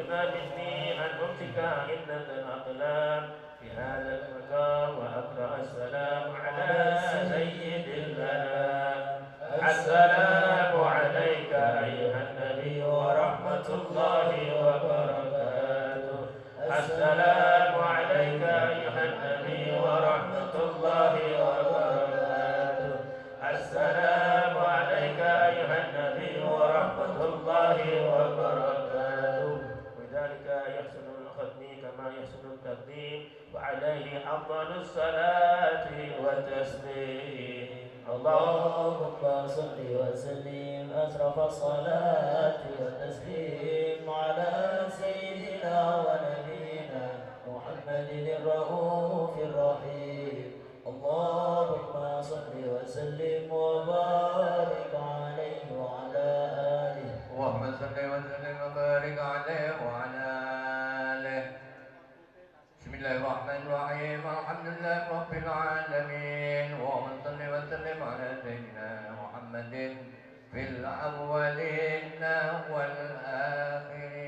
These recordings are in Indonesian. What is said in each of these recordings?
وترضى مني أن أمسك عدة الأقلام في هذا المكان وأقرأ السلام على سيد الأنام. السلام عليك أيها النبي ورحمة الله وبركاته. السلام عليك أيها النبي ورحمة الله وبركاته. السلام عليك أيها النبي ورحمة الله وبركاته. وذلك يحسن الختم كما يحسن التقديم وعليه أفضل الصلاة والتسليم. اللهم صل وسلم أشرف الصلاة والتسليم على سيدنا ونبينا محمد الرؤوف الرحيم. اللهم صل وسلم وبارك عليه وعلى آله. اللهم صل وسلم وبارك عليه وعلى آله. بسم الله الرحمن الرحيم. الحمد لله رب العالمين. اللهم صل وسلم على سيدنا محمد في الأولين والآخرين.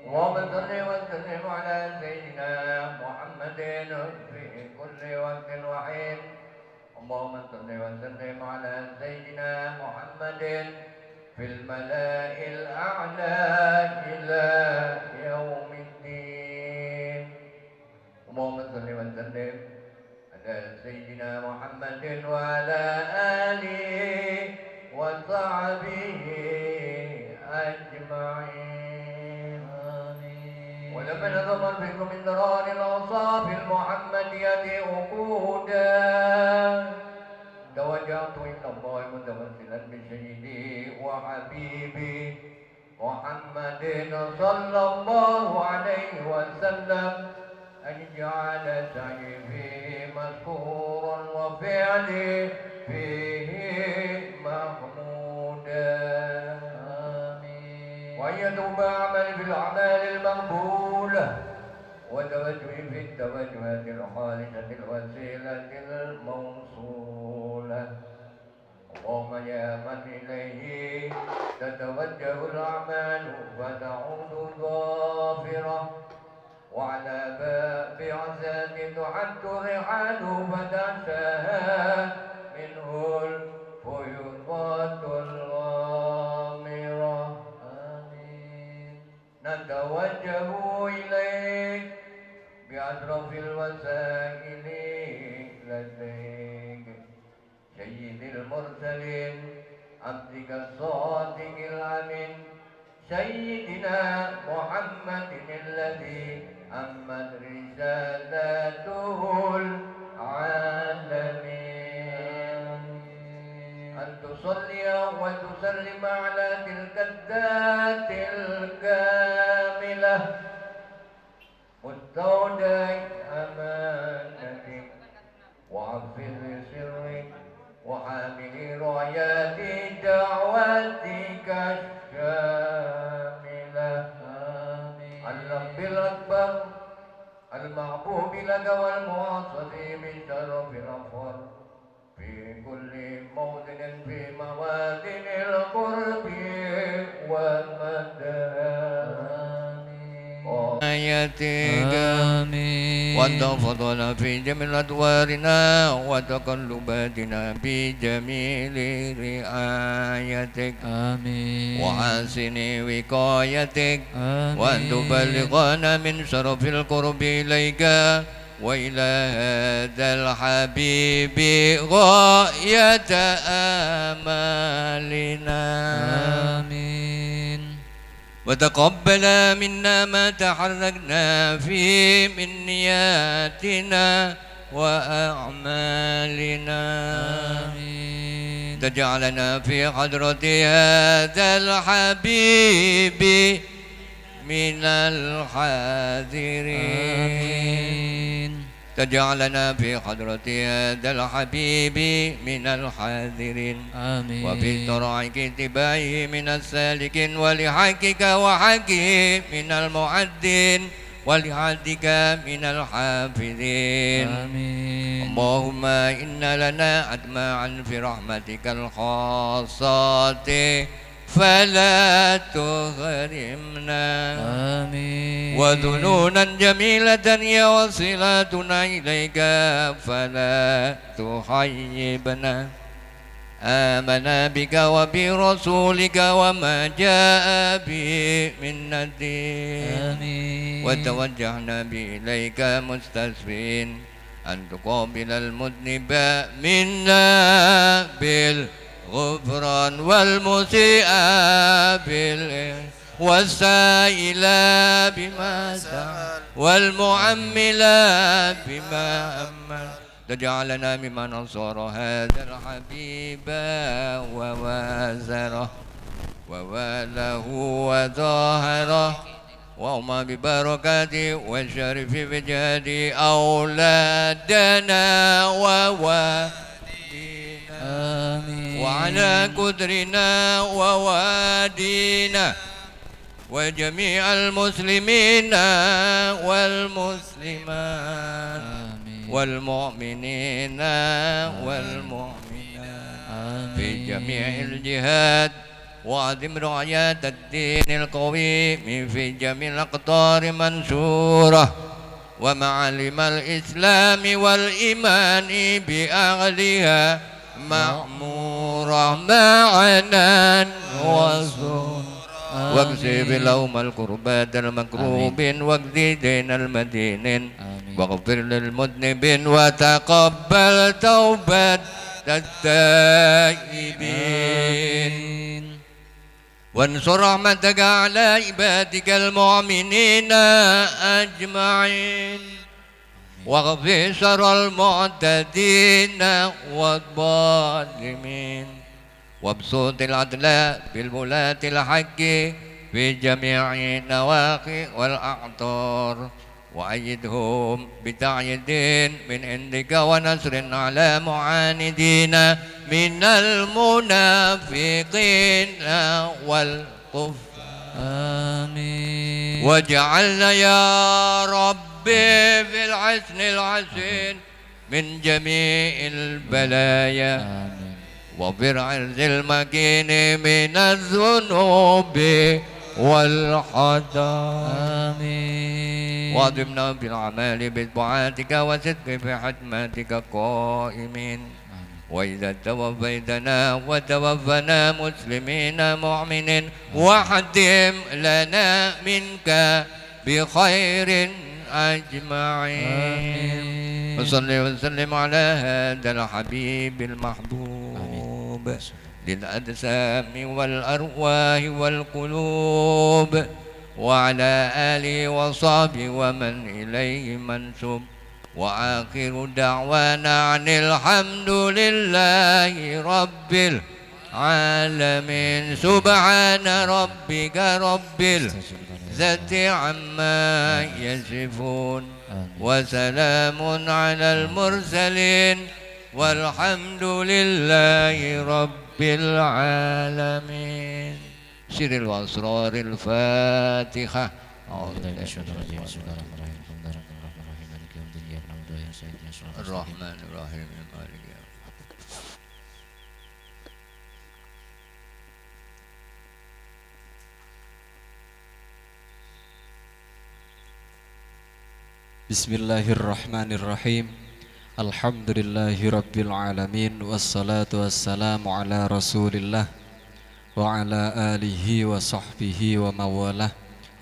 اللهم صل وسلم على سيدنا محمد في كل وقت وحين. اللهم صل وسلم على سيدنا محمد في الملأ الأعلى إلى يوم الدين. اللهم صل وسلم على سيدنا محمد وعلى آله وصحبه أجمعين. ولما نظم الفكر من ضرار الأوصاف المحمدية عقودا توجهت إلى الله متوسلا بسيدي وحبيبي محمد صلى الله عليه وسلم أن يجعل سعي فيه مذكورا وفعلي فيه محمودا. وأن يتوب عملي بالأعمال المقبولة وتوجهي في التوجهات الخالصة الوسيلة الموصولة. اللهم يا من إليه تتوجه الأعمال فتعود ظافرة وعلى باب عزاء تعد الرحال فتنشاها منه الفيوضات الغامرة. آمين. نتوجه إليك بأشرف الوسائل لديك سيد المرسلين عبدك الصادق الأمين سيدنا محمد الذي أمت رسالته العالمين. أن تصلي وتسلم على تلك الذات الكاملة مستودع أمانتك وحفظ سرك وحامل رايات دعوتك الشاملة. اللهم الأكبر المحبوب لك والمعصم بشرف الأفضل في كل موطن في موادن القرب والمدى. آياتك وتفضل في جميع أدوارنا وتقلباتنا في جميل رعايتك. آمين. وحسن وقايتك وأن تبلغنا من شرف القرب إليك وإلى هذا الحبيب غاية آمالنا. آمين. وتقبل منا ما تحركنا فيه من نياتنا وأعمالنا. آمين. تجعلنا في حضرة هذا الحبيب من الحاذرين. تجعلنا في حضرة هذا الحبيب من الحاذرين. آمين. وفي طرائق اتباعه من السالكين ولحقك وحقه من المعدين ولحدك من الحافظين. آمين. اللهم إن لنا أطماعا في رحمتك الخاصة فلا تغرمنا آمين وذنونا جميلة هي وصلاتنا إليك فلا تخيبنا آمنا بك وبرسولك وما جاء به من الدين آمين وتوجهنا إليك مستسفين أن تقابل المذنب منا بالغفران والمسيء والسائل بما سأل والمعمل بما أمل تجعلنا ممن نصر هذا الحبيب ووازره وواله وظاهره وما ببركاته والشرف بجهد أولادنا ووالدينا آمين وعلى قدرنا ووادينا وجميع المسلمين والمسلمات والمؤمنين والمؤمنات في جميع الجهات وأدم رعاية الدين القويم في جميع الأقطار منشورة ومعالم الإسلام والإيمان بأهلها مأمورة معنا وزورة واكشف لهم الكربات المكروبين واقضي دين المدينين واغفر للمذنبين وتقبل توبة التائبين وانصر رحمتك على عبادك المؤمنين أجمعين واغفر شر المعتدين والظالمين وابسط العدل بالولاة الحق في جميع النواحي والأعطار وأيدهم بتأييد من عندك ونصر على معاندين من المنافقين والكفار آمين واجعلنا يا ربي في الحسن الحسين من جميع البلايا آمين وبالعز المكين من الذنوب والحدث آمين واضمنا بالأعمال بطاعتك وصدق في حكمتك قائمين وإذا توفيتنا وتوفنا مسلمين مؤمنين وحدم لنا منك بخير أجمعين وصل وسلم على هذا الحبيب المحبوب للأجسام والأرواح والقلوب وعلى آله وصحبه ومن إليه منسوب وآخر دعوانا عن الحمد لله رب العالمين سبحان ربك رب العزة عما يصفون وسلام على المرسلين والحمد لله رب العالمين سر الأسرار الفاتحة الرحمن الرحيم مالك يوم Bismillahirrahmanirrahim. Alhamdulillahirabbil alamin wassalatu wassalamu ala Rasulillah wa ala alihi wa sahbihi wa mawalah.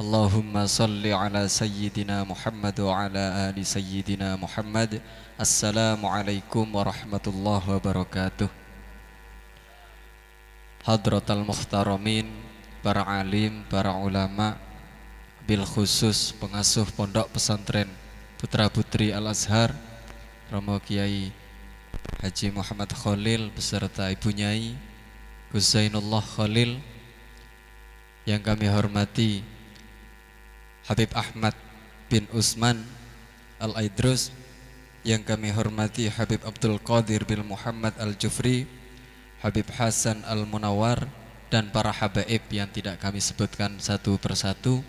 Allahumma salli ala sayyidina Muhammad wa ala ali sayyidina Muhammad. Assalamualaikum warahmatullahi wabarakatuh. Hadratal muhtaramin, para alim, para ulama, bil khusus pengasuh pondok pesantren Putra Putri Al-Azhar, Romo Kiai Haji Muhammad Khalil beserta Ibu Nyai Gus Zainullah Khalil, yang kami hormati Habib Ahmad bin Usman Al-Aidrus, yang kami hormati Habib Abdul Qadir bin Muhammad Al-Jufri, Habib Hasan Al-Munawar, dan para habaib yang tidak kami sebutkan satu persatu.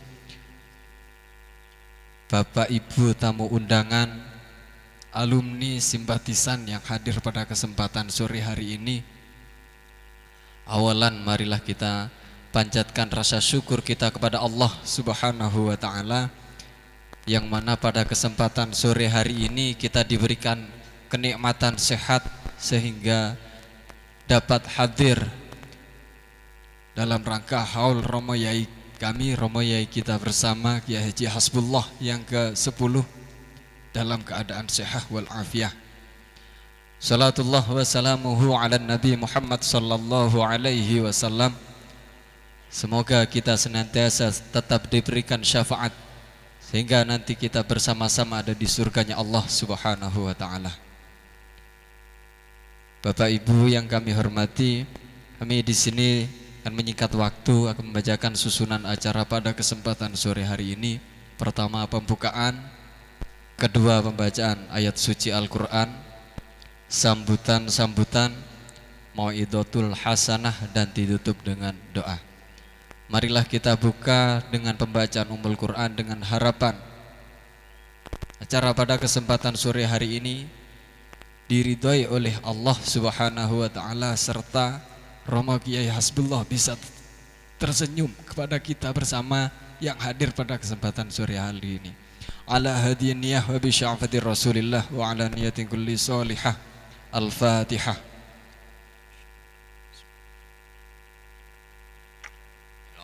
Bapak Ibu tamu undangan, alumni simpatisan yang hadir pada kesempatan sore hari ini. Awalan marilah kita panjatkan rasa syukur kita kepada Allah Subhanahu wa taala, yang mana pada kesempatan sore hari ini kita diberikan kenikmatan sehat sehingga dapat hadir dalam rangka haul Romo Yai kami, Romo Yai kita bersama Kiai Haji Hasbullah yang ke-10 dalam keadaan sehat wal afiah. Salatullah wa salamuhu ala Nabi Muhammad sallallahu alaihi wasallam. Semoga kita senantiasa tetap diberikan syafaat sehingga nanti kita bersama-sama ada di surganya Allah Subhanahu wa taala. Bapak Ibu yang kami hormati, kami di sini akan menyingkat waktu akan membacakan susunan acara pada kesempatan sore hari ini. Pertama pembukaan, kedua pembacaan ayat suci Al-Qur'an, sambutan-sambutan, mau'idotul hasanah, dan ditutup dengan doa. Marilah kita buka dengan pembacaan Ummul Quran dengan harapan acara pada kesempatan sore hari ini diridhoi oleh Allah Subhanahu wa taala serta Romo Kiai Hasbullah bisa tersenyum kepada kita bersama yang hadir pada kesempatan sore hari ini. Ala hadiyin niyah wa bi syafati Rasulillah wa ala niyatin kulli salihah. Al-Fatihah.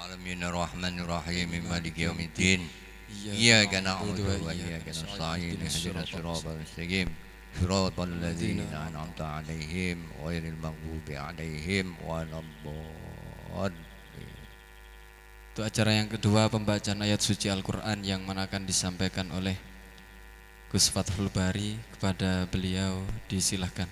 Alamin ar-Rahmanir Rahim Maliki Yaumiddin. Iyyaka na'budu wa iyyaka nasta'in. Ihdinas siratal mustaqim. Siratal ladzina an'amta 'alaihim ghairil maghdubi 'alaihim waladdallin. Itu acara yang kedua, pembacaan ayat suci Al-Qur'an yang mana akan disampaikan oleh Gus Fathul Bari. Kepada beliau disilahkan.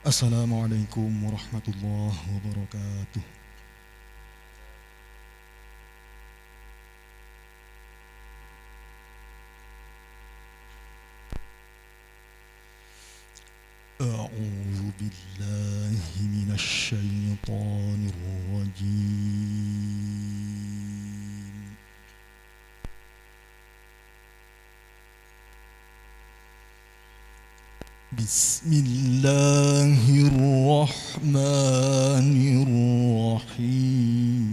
Assalamualaikum warahmatullahi wabarakatuh. A'udzu billahi minasy syaithanir rajim. Bismillahirrahmanirrahim.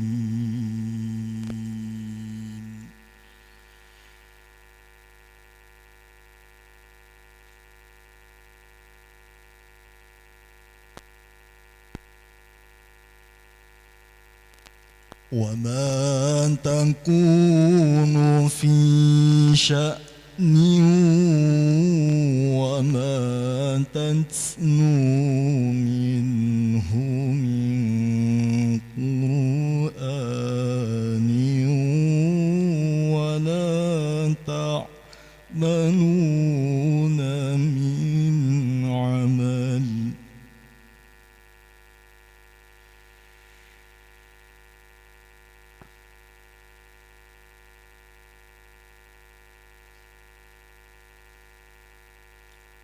Wa ma takunu fi sya'nin wa ma tatlu minhu min Qur'anin wa la ta'maluna min 'amal.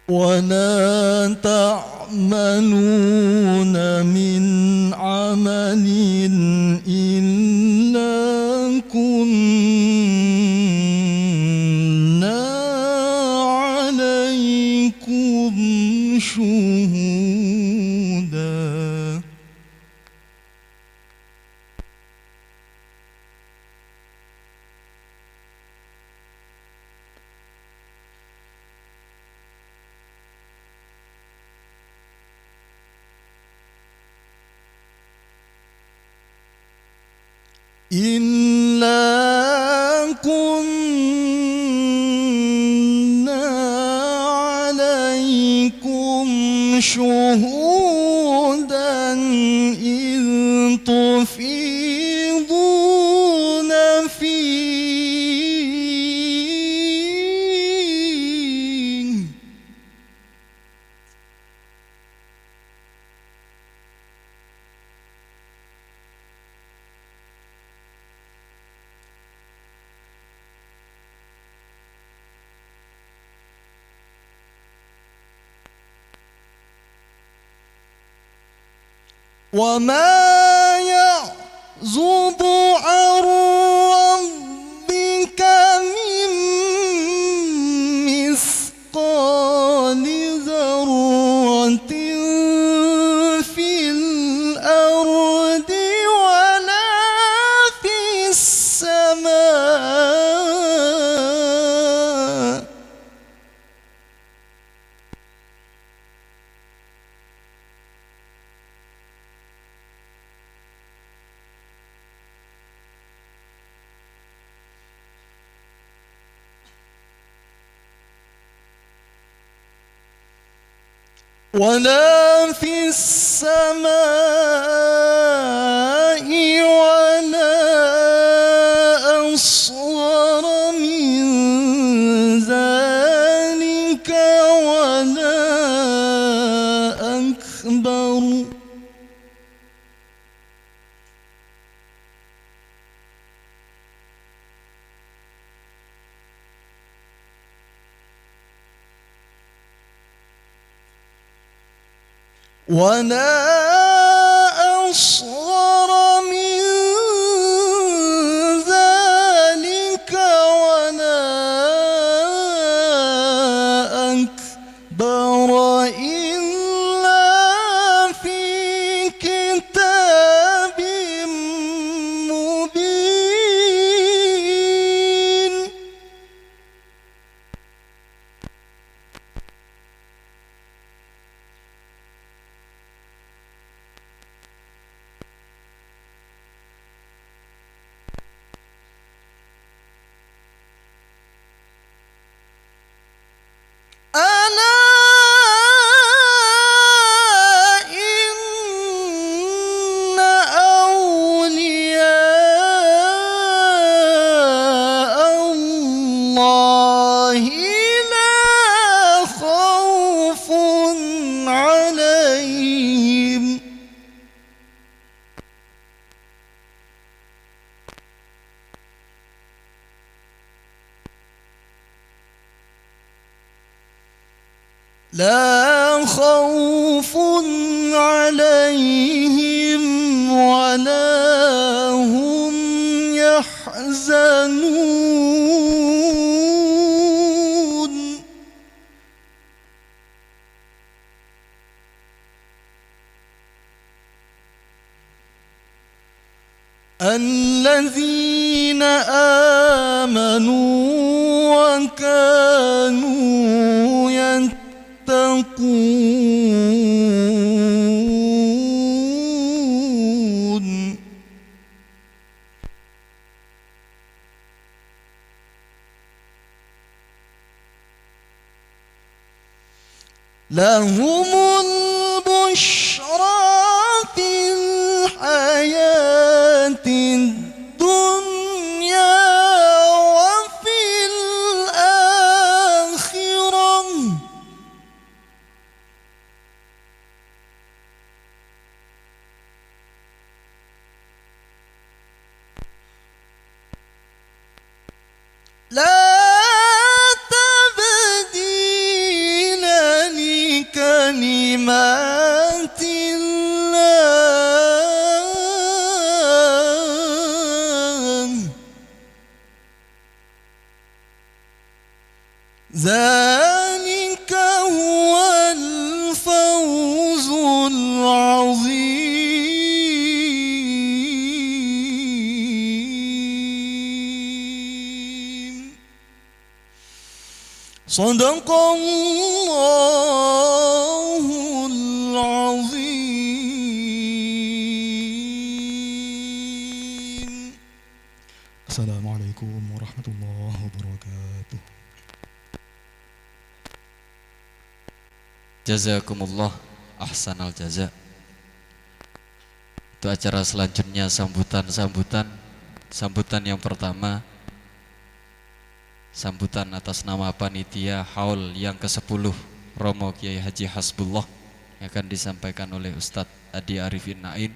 ولا تعملون من عمل إلا كنا عليكم شهودا. إلا كنا عليكم شهودا إذ تفيضون فيه. وما يعزب عن ربك من مثقال ذرة في الأرض ولا في السماء ولا في السماء ولا أصغر من ذلك ولا أكبر ولا أصغر من ذلك ولا أكبر إلا في كتاب مبين ألا إن أولياء الله لا خوف عليهم لا خوف عليهم ولا هم يحزنون الذين آمنوا وكانوا يتقون لهم البشرى في الحياة الدنيا وفي الآخرة لا تبديل لكلمات الله ذلك هو الفوز العظيم صدق الله العظيم. السلام عليكم ورحمة الله وبركاته. Jazakumullah ahsanal jaza. Untuk acara selanjutnya sambutan yang pertama, sambutan atas nama panitia haul yang ke-10 Romo Kiai Haji Hasbullah yang akan disampaikan oleh Ustadz Adi Arifin Naim,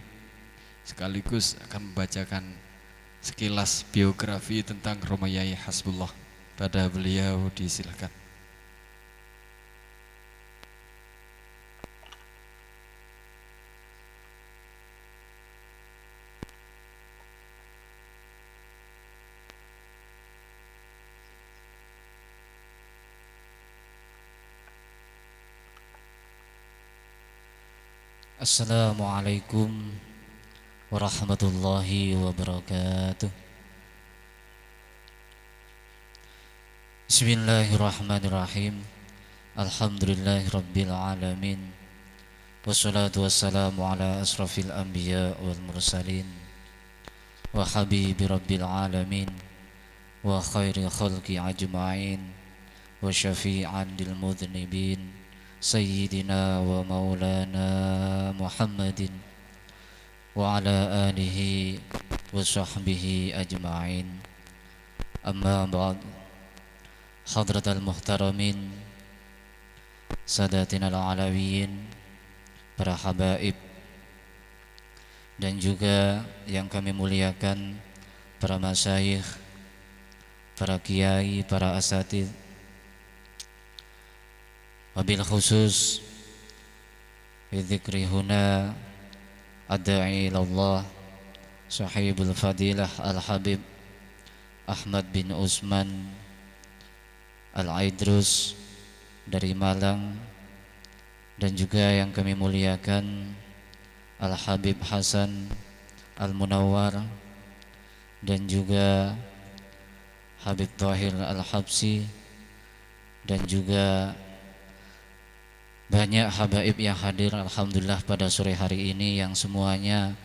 sekaligus akan membacakan sekilas biografi tentang Romo Kiai Hasbullah. Pada beliau disilakan. Assalamualaikum warahmatullahi wabarakatuh. Bismillahirrahmanirrahim. Alhamdulillahi rabbil alamin. Wassalatu wassalamu ala asrafil anbiya wal mursalin wa habibi rabbil alamin wa khairi khalqi ajma'in wa syafi'an lil mudhnibin sayyidina wa maulana Muhammadin wa ala alihi wa sahbihi ajma'in. Amma ba'd. Hadratal muhtaramin, sadatina al-alawiyin, para habaib, dan juga yang kami muliakan para masyayikh, para kiai, para asatidz, wabil khusus bidzikri huna ad-da'i ilallah sahibul fadilah al-habib Ahmad bin Usman Al-Aidrus dari Malang, dan juga yang kami muliakan Al-Habib Hasan Al-Munawwar, dan juga Habib Thahir Al-Habsi, dan juga banyak habaib yang hadir alhamdulillah pada sore hari ini, yang semuanya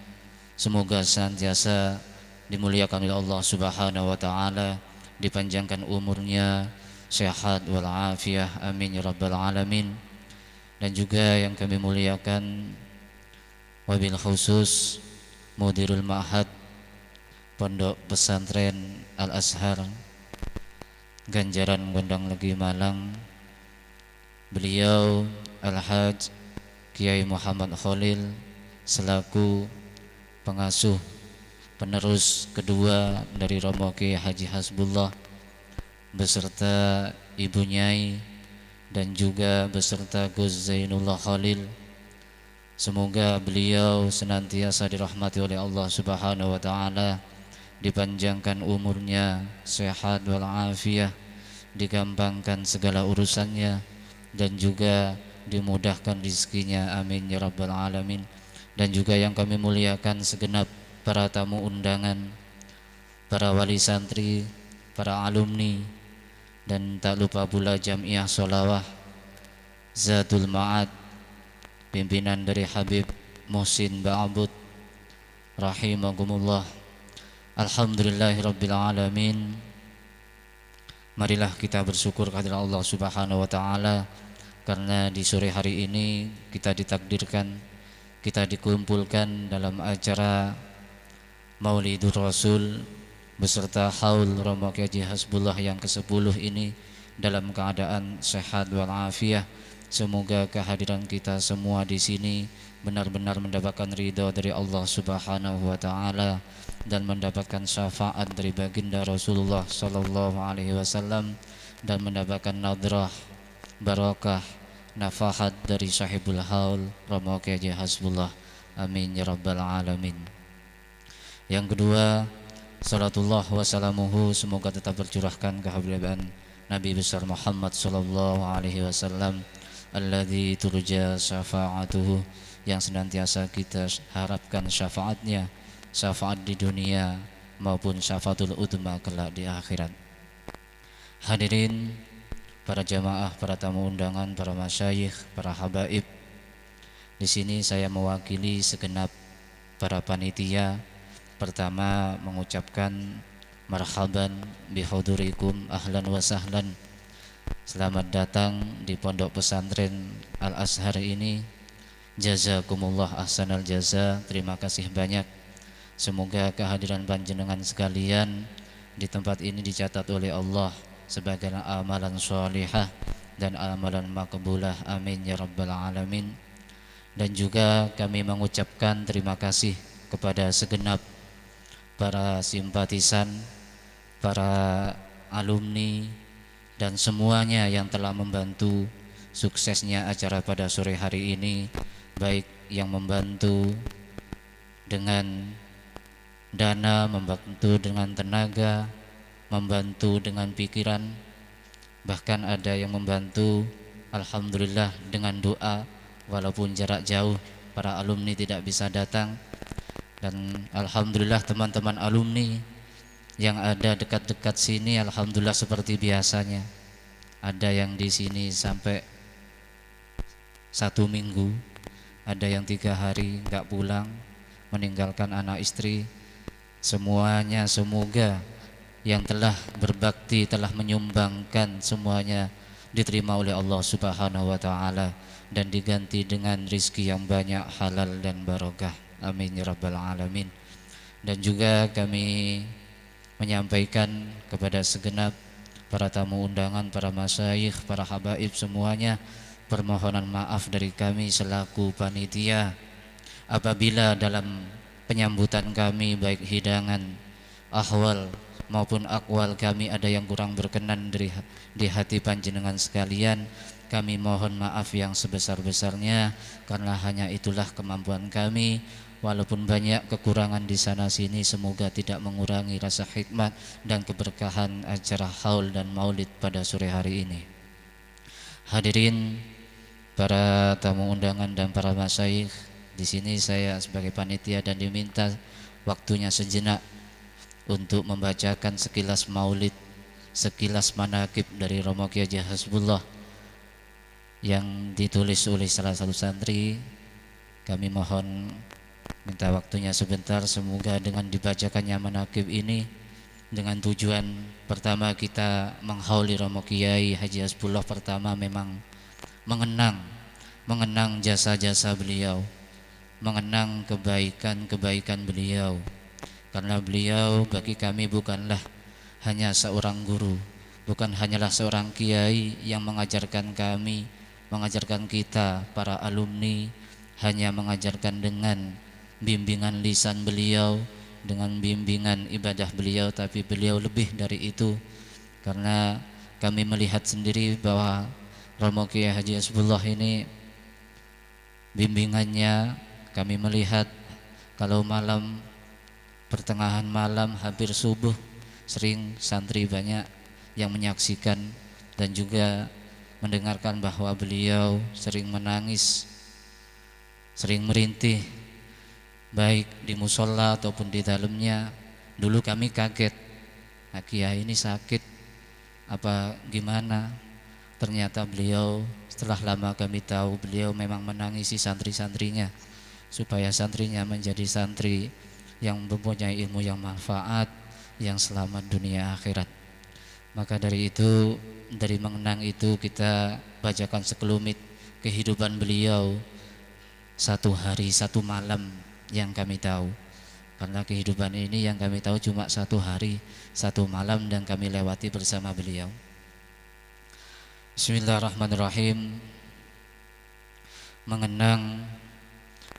semoga senantiasa dimuliakan oleh Allah Subhanahu wa taala, dipanjangkan umurnya, sehat walafiah, amin ya rabbal alamin. Dan juga yang kami muliakan wabil khusus Mudirul Ma'had Pondok Pesantren Al-Azhar Ganjaran Gondang Legi Malang, beliau Al-Hajj Kiai Muhammad Khalil selaku pengasuh penerus kedua dari Romo Kiai Haji Hasbullah beserta Ibu Nyai dan juga beserta Gus Zainullah Khalil. Semoga beliau senantiasa dirahmati oleh Allah Subhanahu wa taala, dipanjangkan umurnya, sehat walafiah, digampangkan segala urusannya, dan juga dimudahkan rizkinya, amin ya rabbal alamin. Dan juga yang kami muliakan segenap para tamu undangan, para wali santri, para alumni, dan tak lupa pula Jamiah Sholawah Zatul Ma'ad, pimpinan dari Habib Muhsin Ba'abud rahimakumullah. Alhamdulillahirabbil alamin. Marilah kita bersyukur kehadirat Allah Subhanahu wa taala, karena di sore hari ini kita ditakdirkan, kita dikumpulkan dalam acara Maulidur Rasul beserta haul Romo Kiai Haji Hasbullah yang ke-10 ini dalam keadaan sehat walafiah. Semoga kehadiran kita semua di sini benar-benar mendapatkan ridha dari Allah Subhanahu wa taala dan mendapatkan syafaat dari baginda Rasulullah sallallahu alaihi wasallam, dan mendapatkan nadrah barakah nafahat dari sahibul haul Romo Kiai Haji Hasbullah, amin ya rabbal alamin. Yang kedua, salatullah wassalamuhu semoga tetap tercurahkan kehadiran Nabi besar Muhammad sallallahu alaihi wasallam alladzi turja syafa'atuhu, yang senantiasa kita harapkan syafaatnya, syafaat di dunia maupun syafaatul utma kelak di akhirat. Hadirin para jamaah, para tamu undangan, para masyayikh, para habaib, di sini saya mewakili segenap para panitia. Pertama mengucapkan marhaban bihudurikum, ahlan wa sahlan, selamat datang di Pondok Pesantren Al-Azhar ini. Jazakumullah ahsanal jaza, terima kasih banyak. Semoga kehadiran panjenengan sekalian di tempat ini dicatat oleh Allah sebagai amalan sholihah dan amalan makbulah, amin ya rabbal alamin. Dan juga kami mengucapkan terima kasih kepada segenap para simpatisan, para alumni, dan semuanya yang telah membantu suksesnya acara pada sore hari ini, baik yang membantu dengan dana, membantu dengan tenaga, membantu dengan pikiran, bahkan ada yang membantu alhamdulillah dengan doa walaupun jarak jauh para alumni tidak bisa datang, dan alhamdulillah teman-teman alumni yang ada dekat-dekat sini alhamdulillah seperti biasanya. Ada yang di sini sampai 1 minggu, ada yang 3 hari nggak pulang, meninggalkan anak istri. Semuanya semoga yang telah berbakti, telah menyumbangkan, semuanya diterima oleh Allah Subhanahu wa taala dan diganti dengan rizki yang banyak, halal dan barokah. Amin ya rabbal alamin. Dan juga kami menyampaikan kepada segenap para tamu undangan, para masyayikh, para habaib semuanya, permohonan maaf dari kami selaku panitia apabila dalam penyambutan kami baik hidangan, ahwal maupun akwal kami ada yang kurang berkenan di hati panjenengan sekalian. Kami mohon maaf yang sebesar-besarnya, karena hanya itulah kemampuan kami. Walaupun banyak kekurangan di sana sini, semoga tidak mengurangi rasa hikmat dan keberkahan acara haul dan maulid pada sore hari ini. Hadirin para tamu undangan dan para masyayikh, di sini saya sebagai panitia dan diminta waktunya sejenak untuk membacakan sekilas maulid, sekilas manaqib dari Romo Kiai Haji Hasbullah yang ditulis oleh salah satu santri. Kami mohon minta waktunya sebentar, semoga dengan dibacakannya manaqib ini dengan tujuan pertama kita menghauli Romo Kiai Haji Hasbullah, pertama memang mengenang jasa-jasa beliau, mengenang kebaikan-kebaikan beliau, karena beliau bagi kami bukanlah hanya seorang guru, bukan hanyalah seorang kiai yang mengajarkan kami, mengajarkan kita para alumni, hanya mengajarkan dengan bimbingan lisan beliau, dengan bimbingan ibadah beliau, tapi beliau lebih dari itu. Karena kami melihat sendiri bahwa Romo Kiai Haji Hasbullah ini bimbingannya, kami melihat kalau malam, pertengahan malam, hampir subuh, sering santri banyak yang menyaksikan dan juga mendengarkan bahwa beliau sering menangis, sering merintih, baik di musola ataupun di dalamnya. Dulu kami kaget, nah, Kiai ini sakit apa gimana? Ternyata beliau, setelah lama kami tahu, beliau memang menangisi santri-santrinya supaya santrinya menjadi santri yang mempunyai ilmu yang manfaat, yang selamat dunia akhirat. Maka dari itu, dari mengenang itu, kita bacakan sekelumit kehidupan beliau 1 hari 1 malam yang kami tahu. Karena kehidupan ini yang kami tahu cuma 1 hari 1 malam dan kami lewati bersama beliau. Bismillahirrahmanirrahim. Mengenang,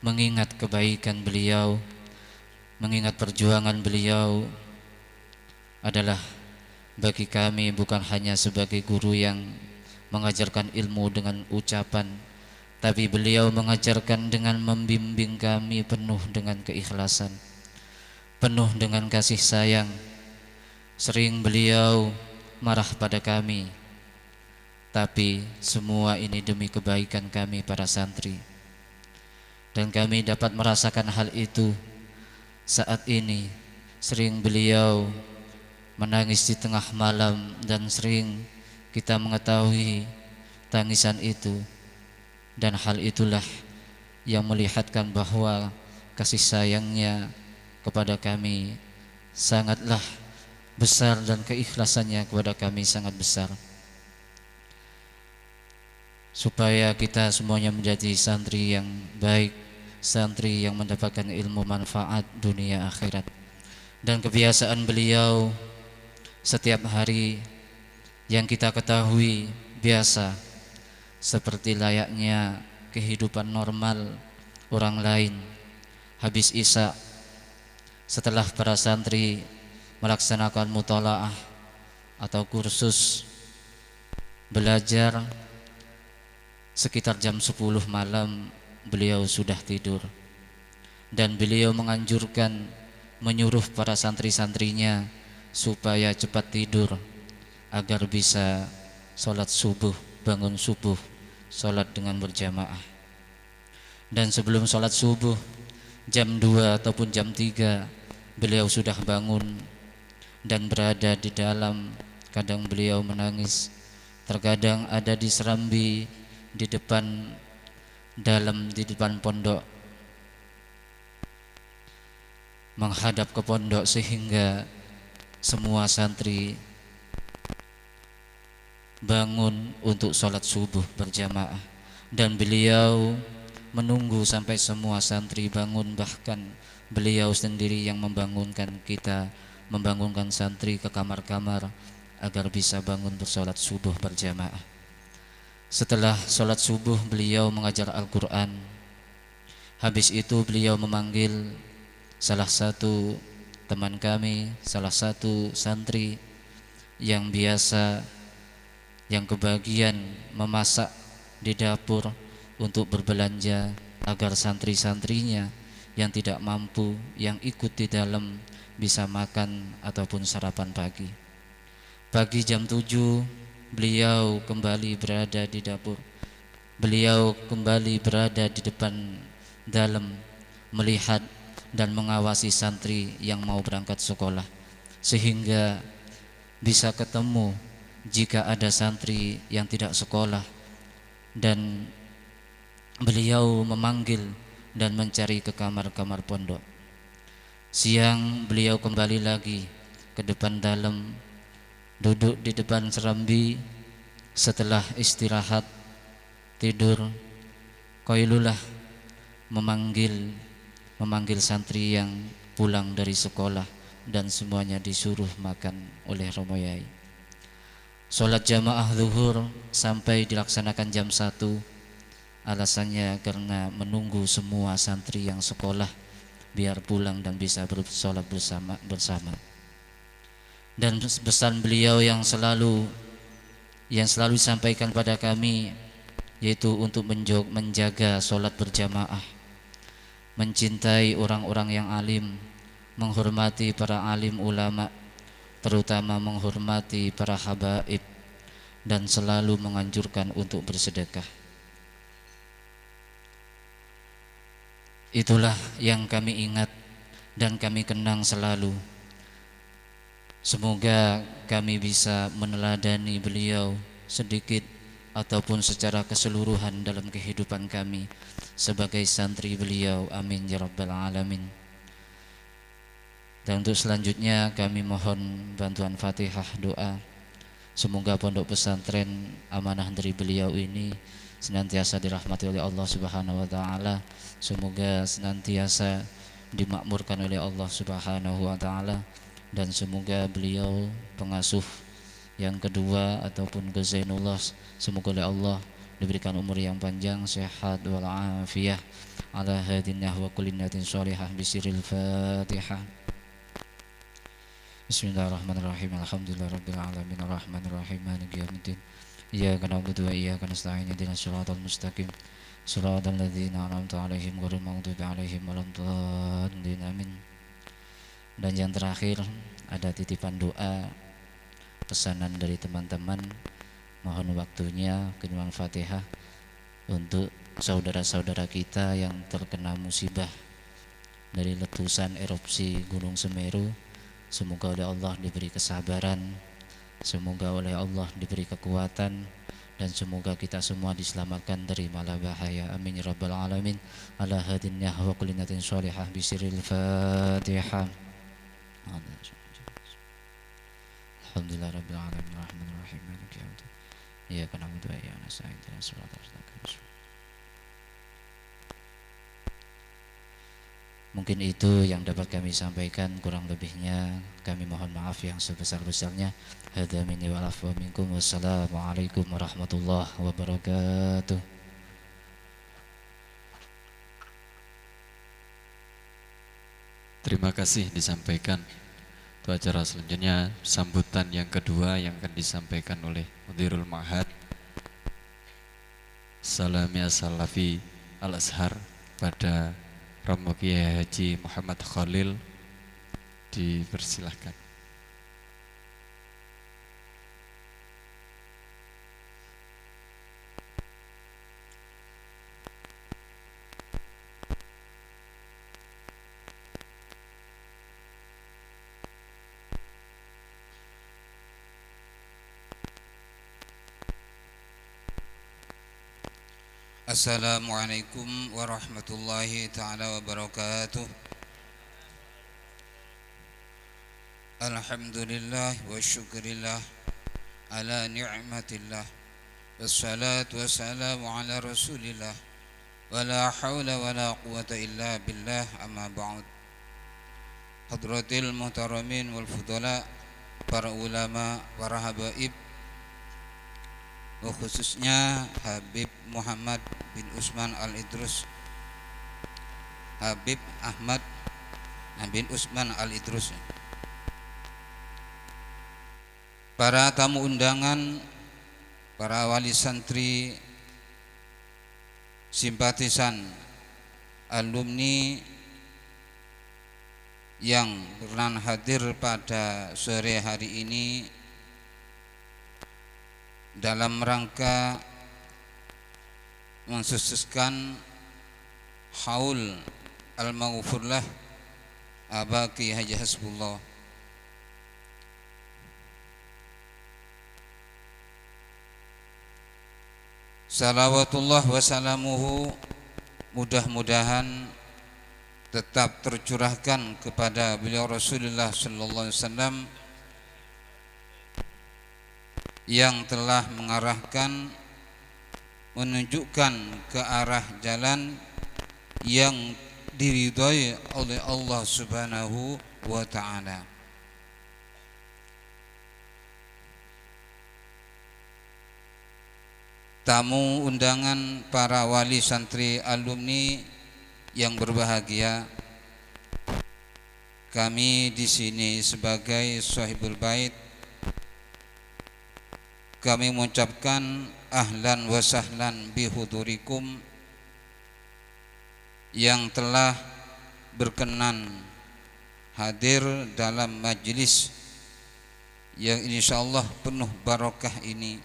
mengingat kebaikan beliau, mengingat perjuangan beliau adalah bagi kami bukan hanya sebagai guru yang mengajarkan ilmu dengan ucapan, tapi beliau mengajarkan dengan membimbing kami penuh dengan keikhlasan, penuh dengan kasih sayang. Sering beliau marah pada kami, tapi semua ini demi kebaikan kami para santri. Dan kami dapat merasakan hal itu saat ini. Sering beliau menangis di tengah malam dan sering kita mengetahui tangisan itu. Dan hal itulah yang melihatkan bahwa kasih sayangnya kepada kami sangatlah besar dan keikhlasannya kepada kami sangat besar, supaya kita semuanya menjadi santri yang baik, santri yang mendapatkan ilmu manfaat dunia akhirat. Dan kebiasaan beliau setiap hari yang kita ketahui biasa, seperti layaknya kehidupan normal orang lain. Habis isya, setelah para santri melaksanakan mutalaah atau kursus belajar, sekitar jam 10 malam beliau sudah tidur. Dan beliau menganjurkan, menyuruh para santri-santrinya supaya cepat tidur agar bisa sholat subuh, bangun subuh, sholat dengan berjamaah. Dan sebelum sholat subuh jam 2 ataupun jam 3 beliau sudah bangun dan berada di dalam. Kadang beliau menangis, terkadang ada di serambi di depan di depan pondok, menghadap ke pondok sehingga semua santri bangun untuk sholat subuh berjamaah. Dan beliau menunggu sampai semua santri bangun, bahkan beliau sendiri yang membangunkan kita, membangunkan santri ke kamar-kamar agar bisa bangun bersolat subuh berjamaah. Setelah sholat subuh beliau mengajar Al-Quran. Habis itu beliau memanggil salah satu teman kami, salah satu santri yang biasa, yang kebagian memasak di dapur untuk berbelanja agar santri-santrinya yang tidak mampu, yang ikut di dalam, bisa makan ataupun sarapan pagi. Pagi jam 7 beliau kembali berada di dapur. Beliau kembali berada di depan dalam, melihat dan mengawasi santri yang mau berangkat sekolah, sehingga bisa ketemu jika ada santri yang tidak sekolah, dan beliau memanggil dan mencari ke kamar-kamar pondok. Siang beliau kembali lagi ke depan dalam, duduk di depan serambi. Setelah istirahat tidur qailulah, memanggil santri yang pulang dari sekolah, dan semuanya disuruh makan oleh Romo Yai. Sholat jamaah zuhur sampai dilaksanakan jam 1. Alasannya karena menunggu semua santri yang sekolah biar pulang dan bisa bersolat bersama. Dan pesan beliau yang selalu disampaikan pada kami, yaitu untuk menjaga sholat berjamaah, mencintai orang-orang yang alim, menghormati para alim ulama, terutama menghormati para habaib, dan selalu menganjurkan untuk bersedekah. Itulah yang kami ingat dan kami kenang selalu. Semoga kami bisa meneladani beliau sedikit ataupun secara keseluruhan dalam kehidupan kami sebagai santri beliau. Amin ya rabbal alamin. Dan untuk selanjutnya kami mohon bantuan Fatihah doa. Semoga pondok pesantren amanah dari beliau ini senantiasa dirahmati oleh Allah Subhanahu wa taala. Semoga senantiasa dimakmurkan oleh Allah Subhanahu wa taala, dan semoga beliau pengasuh yang kedua ataupun Zainullah, semoga oleh Allah diberikan umur yang panjang, sehat wal afiyah, ala hadinah wa kulinatin sholihah bisiril Fatihah. Bismillahirrahmanirrahim. Alhamdulillahirabbil alamin arrahmanir rahim maliki yaumiddin. Iyyaka na'budu wa iyyaka nasta'in ihdinas siratal mustaqim siratal ladzina an'amta 'alaihim ghairil maghdubi 'alaihim waladdallin. Amin. Dan yang terakhir ada titipan doa, pesanan dari teman-teman. Mohon waktunya kenyuman Fatihah untuk saudara-saudara kita yang terkena musibah dari letusan erupsi Gunung Semeru. Semoga oleh Allah diberi kesabaran, semoga oleh Allah diberi kekuatan, dan semoga kita semua diselamatkan dari malapetaka. Amin ya rabbal alamin. Ala hadinah wa kulinatin sholihah bisiril Fatihah. Alhamdulillah rabbil alamin arrahmanir rahim maliki yaumiddin. Iyyaka na'budu wa iyyaka nasta'in ihdinas siratal mustaqim. Mungkin itu yang dapat kami sampaikan, kurang lebihnya kami mohon maaf yang sebesar-besarnya. Hadza minni wal afwa minkum. Wassalamualaikum warahmatullahi wabarakatuh. Terima kasih disampaikan. Untuk acara selanjutnya, sambutan yang kedua yang akan disampaikan oleh Mudirul Ma'had Salamia Salafi Al-Azhar pada Romo Kiai Haji Muhammad Khalil. Dipersilahkan. Assalamualaikum warahmatullahi ta'ala wabarakatuh. Alhamdulillah wa syukurillah ala ni'matillah, wassalatu wassalamu ala rasulillah, wa la hawla wa la quwata illa billah, amma ba'd. Hadratil muhtaramin wal fudala, para ulama, para habaib, khususnya Habib Muhammad bin Usman Al-Idrus, Habib Ahmad bin Usman Al-Idrus, para tamu undangan, para wali santri, simpatisan, alumni yang berkenan hadir pada sore hari ini dalam rangka mensukseskan haul al-maghfurlah Abaki Haji Hasbullah. Salawatullah wassalamuhu mudah-mudahan tetap tercurahkan kepada beliau Rasulullah sallallahu alaihi wasallam yang telah mengarahkan, menunjukkan ke arah jalan yang diridhai oleh Allah Subhanahu wa ta'ala. Tamu undangan, para wali santri alumni yang berbahagia, kami di sini sebagai Shahibul Bait, kami mengucapkan ahlan wa sahlan bihudurikum yang telah berkenan hadir dalam majlis yang insyaallah penuh barakah ini.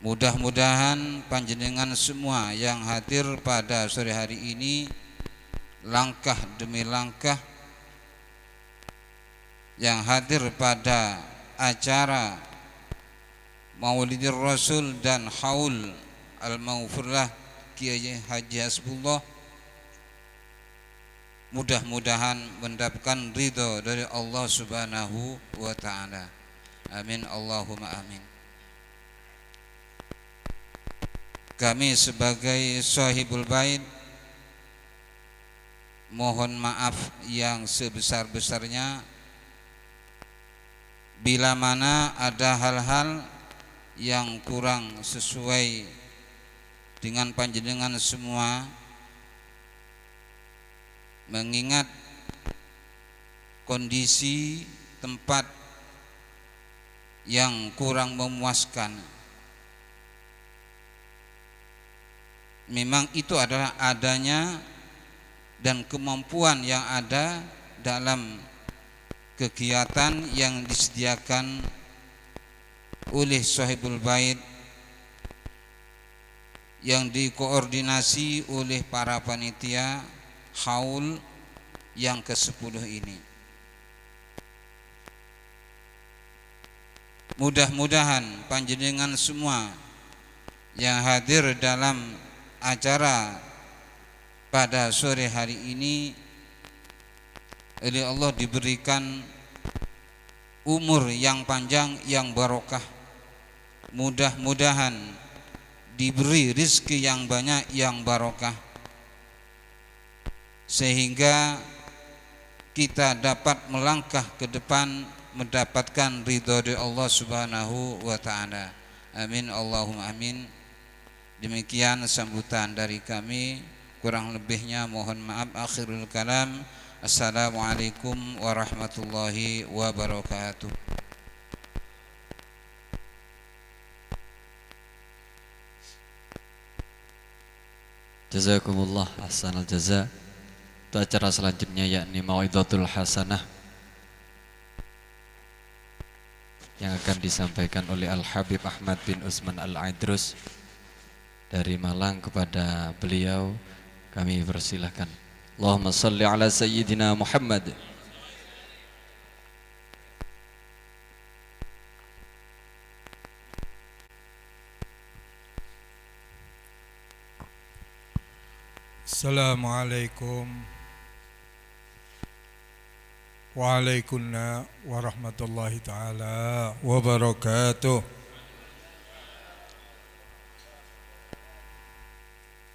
Mudah-mudahan panjenengan semua yang hadir pada sore hari ini langkah demi langkah yang hadir pada acara Maulidir Rasul dan haul al-maghfurlah Kiai Haji Hasbullah, mudah-mudahan mendapatkan ridho dari Allah Subhanahu wa ta'ala. Amin Allahumma amin. Kami sebagai Shahibul Bait mohon maaf yang sebesar-besarnya bila mana ada hal-hal yang kurang sesuai dengan panjenengan semua, mengingat kondisi tempat yang kurang memuaskan. Memang itu adalah adanya dan kemampuan yang ada dalam kegiatan yang disediakan oleh Shahibul Bait yang dikoordinasi oleh para panitia haul yang ke-10 ini. Mudah-mudahan panjenengan semua yang hadir dalam acara pada sore hari ini oleh Allah diberikan umur yang panjang yang barokah. Mudah-mudahan diberi rezeki yang banyak yang barokah, sehingga kita dapat melangkah ke depan mendapatkan ridha dari Allah Subhanahu wa ta'ala. Amin Allahumma amin. Demikian sambutan dari kami, kurang lebihnya mohon maaf. Akhirul kalam, assalamualaikum warahmatullahi wabarakatuh. Jazakumullah ahsanal jaza. Untuk acara selanjutnya yakni Mau'izatul Hasanah yang akan disampaikan oleh Al-Habib Ahmad bin Usman Al-Idrus dari Malang. Kepada beliau kami persilahkan. Allahumma salli ala Sayyidina Muhammad. Assalamualaikum Waalaikumsalam warahmatullahi taala wabarakatuh.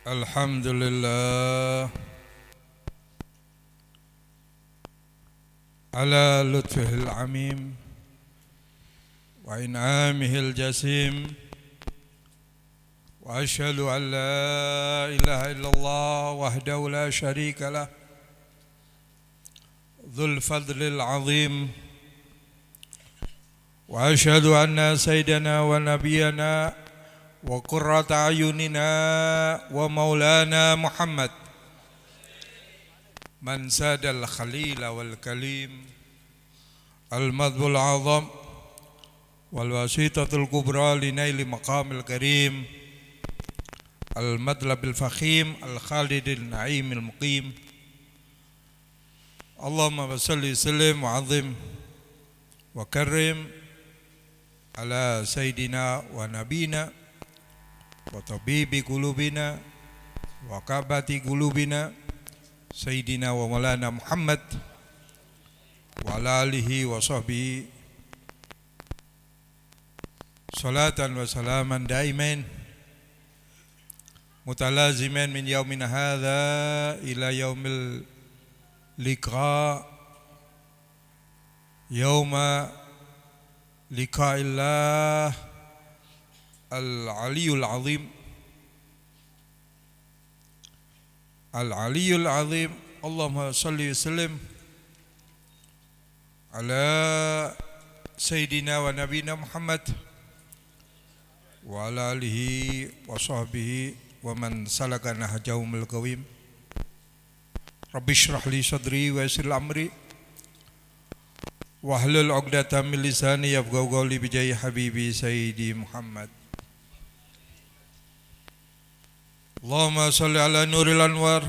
Alhamdulillah ala lutfihil amim wa in'amihil jasim. وأشهد أن لا إله إلا الله وحده لا شريك له ذو الفضل العظيم وأشهد أن سيدنا ونبينا وقرة أعيننا ومولانا محمد من ساد الخليل والكليم المذب العظم والوسيطة الكبرى لنيل مقام الكريم المطلب الفخيم الخالد النعيم المقيم. اللهم صل وسلم وعظم وكرم على سيدنا ونبينا وطبيب قلوبنا وكعبة قلوبنا سيدنا ومولانا محمد وعلى آله وصحبه صلاة وسلاما دائمين متلازما من يومنا هذا إلى يوم اللقاء يوم لقاء الله العلي العظيم العلي العظيم. اللهم صل وسلم على سيدنا ونبينا محمد وعلى آله وصحبه ومن سلك نهجهم القويم. رب اشرح لي صدري ويسر أمري واحلل عقدة من لساني يفقهوا قولي بجاه حبيبي سيدي محمد. اللهم صل على نور الأنوار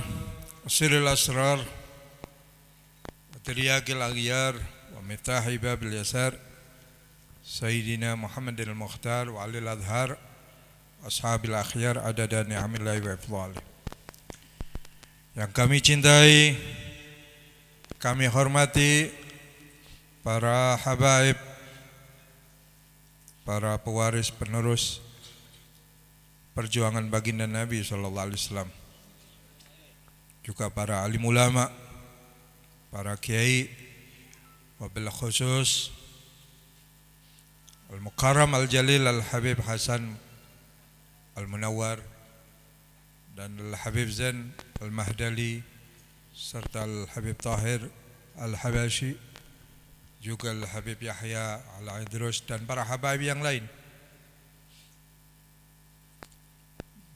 وسر الأسرار وترياق الأغيار ومفتاح باب اليسار سيدنا محمد المختار وعلي الأظهار ashabil akhyar adada ni'amillahi wa ifdhalih. Yang kami cintai, kami hormati para habaib, para pewaris penerus perjuangan baginda Nabi sallallahu alaihi wasallam, juga para alim ulama, para kiai, wabil khusus Al-Mukarram Al-Jalil Al-Habib Hasan Al-Munawwar dan Al-Habib Zain Al-Mahdali serta Al-Habib Tahir Al-Habashi, juga Al-Habib Yahya Al-Idrus dan para habaib yang lain,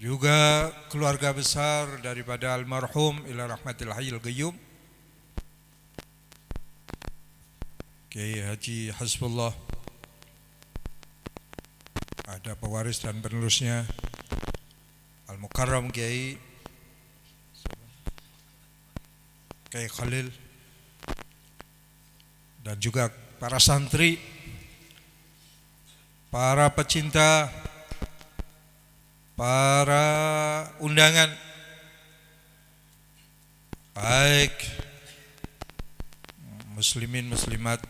juga keluarga besar daripada almarhum ila rahmatil hayyil qayyum Kiai Haji Hasbullah, ada pewaris dan penerusnya Al-Mukarram Kiai Khalil, dan juga para santri, para pecinta, para undangan, baik muslimin muslimat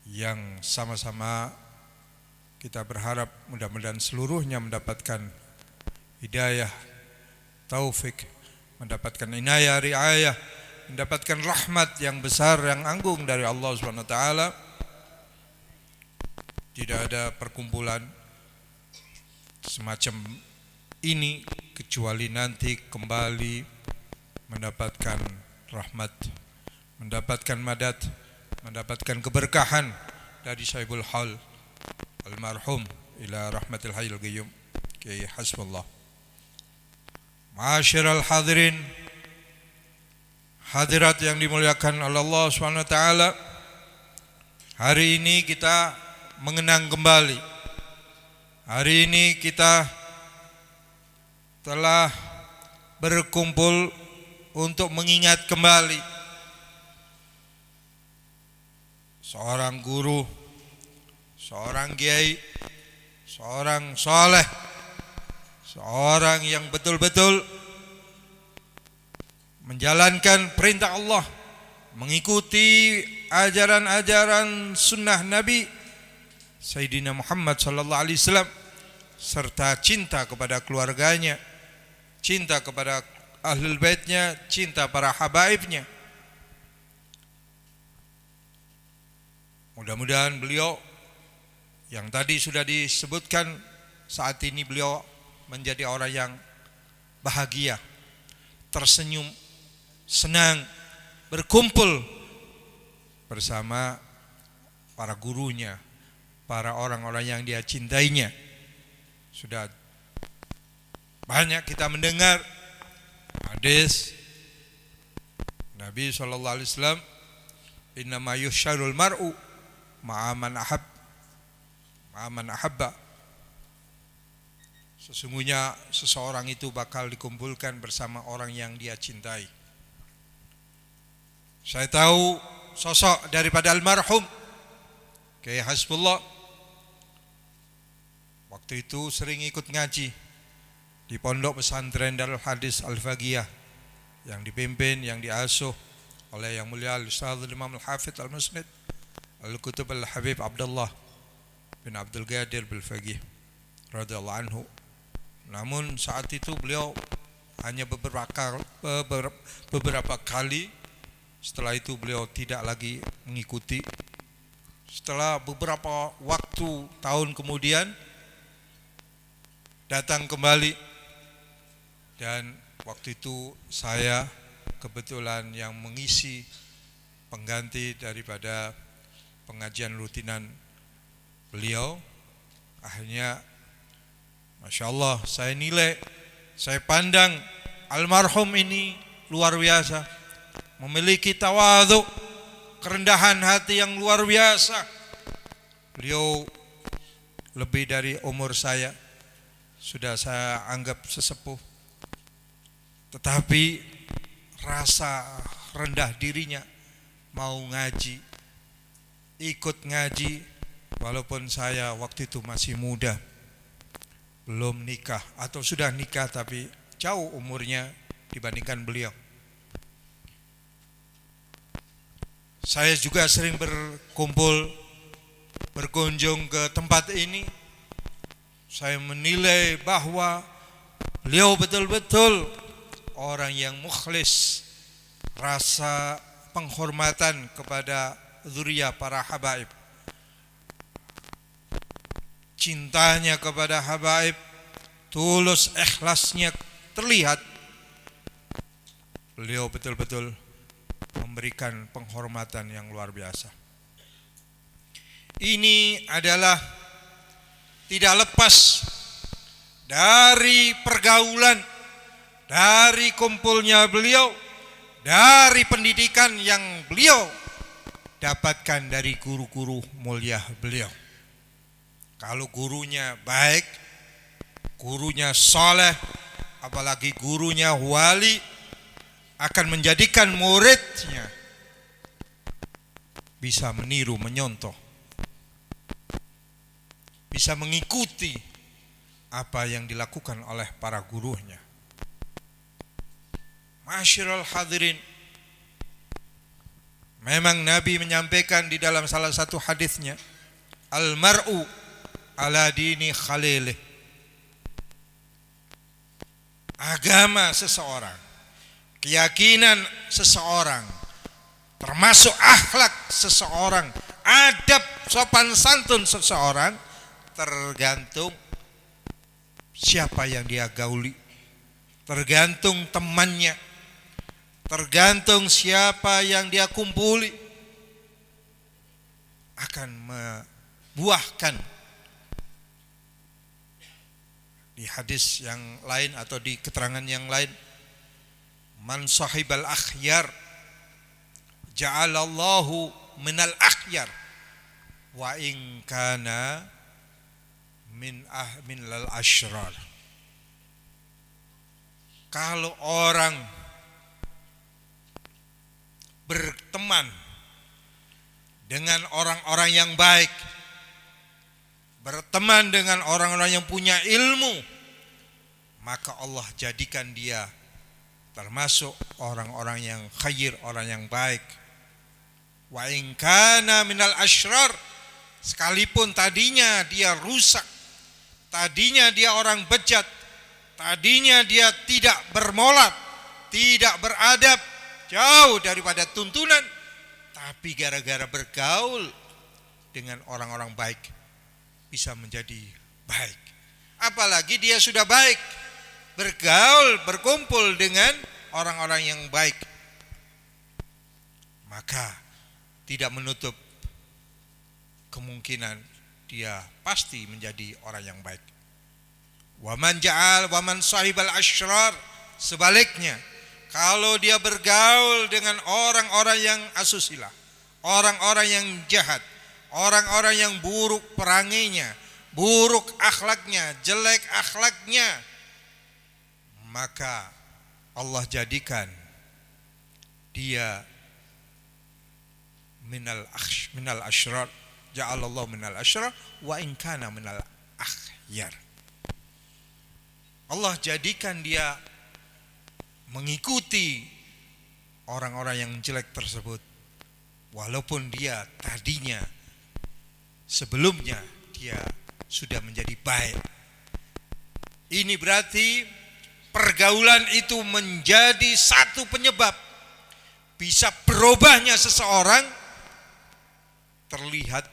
yang sama-sama kita berharap mudah-mudahan seluruhnya mendapatkan hidayah, taufik, mendapatkan inayah, riayah, mendapatkan rahmat yang besar, yang agung dari Allah Subhanahu wa taala. Tidak ada perkumpulan semacam ini kecuali nanti kembali mendapatkan rahmat, mendapatkan madad, mendapatkan keberkahan dari Sahibul Hal almarhum ila rahmatil hayyil qayyum Kiai Hasbullah. Ma'asyiral hadirin, hadirat yang dimuliakan oleh Allah Subhanahu wa taala, hari ini kita mengenang kembali. Hari ini kita telah berkumpul untuk mengingat kembali seorang guru, seorang kiai, seorang soleh, seorang yang betul-betul menjalankan perintah Allah, mengikuti ajaran-ajaran sunnah Nabi Sayyidina Muhammad sallallahu alaihi wasallam, serta cinta kepada keluarganya, cinta kepada ahlul baitnya, cinta para habaibnya. Mudah-mudahan beliau yang tadi sudah disebutkan, saat ini beliau menjadi orang yang bahagia, tersenyum, senang, berkumpul bersama para gurunya, para orang-orang yang dia cintainya. Sudah banyak kita mendengar hadis Nabi SAW, innama yusyarul mar'u ma'aman ahabba. Sesungguhnya seseorang itu bakal dikumpulkan bersama orang yang dia cintai. Saya tahu sosok daripada almarhum Kiai Hasbullah. Waktu itu sering ikut ngaji di pondok pesantren Darul Hadis Al-Faqihah yang dipimpin, yang diasuh oleh Yang Mulia Al-Ustaz Imam Al-Hafidh Al-Musnid Al-Kutub Al-Habib Abdullah bin Abdul Qadir Bil-Faqih radhiyallahu anhu. Namun saat itu beliau hanya beberapa kali, setelah itu beliau tidak lagi mengikuti. Setelah beberapa waktu, tahun kemudian datang kembali, dan waktu itu saya kebetulan yang mengisi pengganti daripada pengajian rutinan beliau. Akhirnya Masya Allah, saya nilai, saya pandang almarhum ini luar biasa, memiliki tawadhu, kerendahan hati yang luar biasa. Beliau lebih dari umur saya, sudah saya anggap sesepuh, tetapi rasa rendah dirinya mau ngaji, ikut ngaji, walaupun saya waktu itu masih muda, belum nikah atau sudah nikah tapi jauh umurnya dibandingkan beliau. Saya juga sering berkunjung ke tempat ini. Saya menilai bahwa beliau betul-betul orang yang mukhlis, rasa penghormatan kepada zuriyah para habaib, cintanya kepada habaib, tulus ikhlasnya terlihat. Beliau betul-betul memberikan penghormatan yang luar biasa. Ini adalah tidak lepas dari pergaulan, dari kumpulnya beliau, dari pendidikan yang beliau dapatkan dari guru-guru mulia beliau. Kalau gurunya baik, gurunya soleh, apalagi gurunya wali, akan menjadikan muridnya bisa meniru, menyontoh, bisa mengikuti apa yang dilakukan oleh para gurunya. Ma'asyiral hadirin, memang Nabi menyampaikan di dalam salah satu hadisnya, al-mar'u ala dini khalilih. Agama seseorang, keyakinan seseorang, termasuk akhlak seseorang, adab sopan santun seseorang, tergantung siapa yang dia gauli, tergantung temannya, tergantung siapa yang dia kumpuli, akan membuahkan. Di hadis yang lain atau di keterangan yang lain, man sahibal akhyar ja'alallahu minal akhyar wa in kana min lal ashrar. Kalau orang berteman dengan orang-orang yang baik, berteman dengan orang-orang yang punya ilmu, maka Allah jadikan dia termasuk orang-orang yang khair, orang yang baik. Wa in kana minal asyrar, sekalipun tadinya dia rusak, tadinya dia orang bejat, tadinya dia tidak bermolat, tidak beradab, jauh daripada tuntunan, tapi gara-gara bergaul dengan orang-orang baik bisa menjadi baik. Apalagi dia sudah baik, bergaul, berkumpul dengan orang-orang yang baik, maka tidak menutup kemungkinan dia pasti menjadi orang yang baik. Waman sahibal asyrar, sebaliknya, kalau dia bergaul dengan orang-orang yang asusila, orang-orang yang jahat, orang-orang yang buruk peranginya, buruk akhlaknya, jelek akhlaknya, maka Allah jadikan dia minal asyrar, ja'alallahu minal asyrar wa in kana minal akhyar. Allah jadikan dia mengikuti orang-orang yang jelek tersebut, walaupun dia tadinya sebelumnya dia sudah menjadi baik. Ini berarti pergaulan itu menjadi satu penyebab bisa berubahnya seseorang, terlihat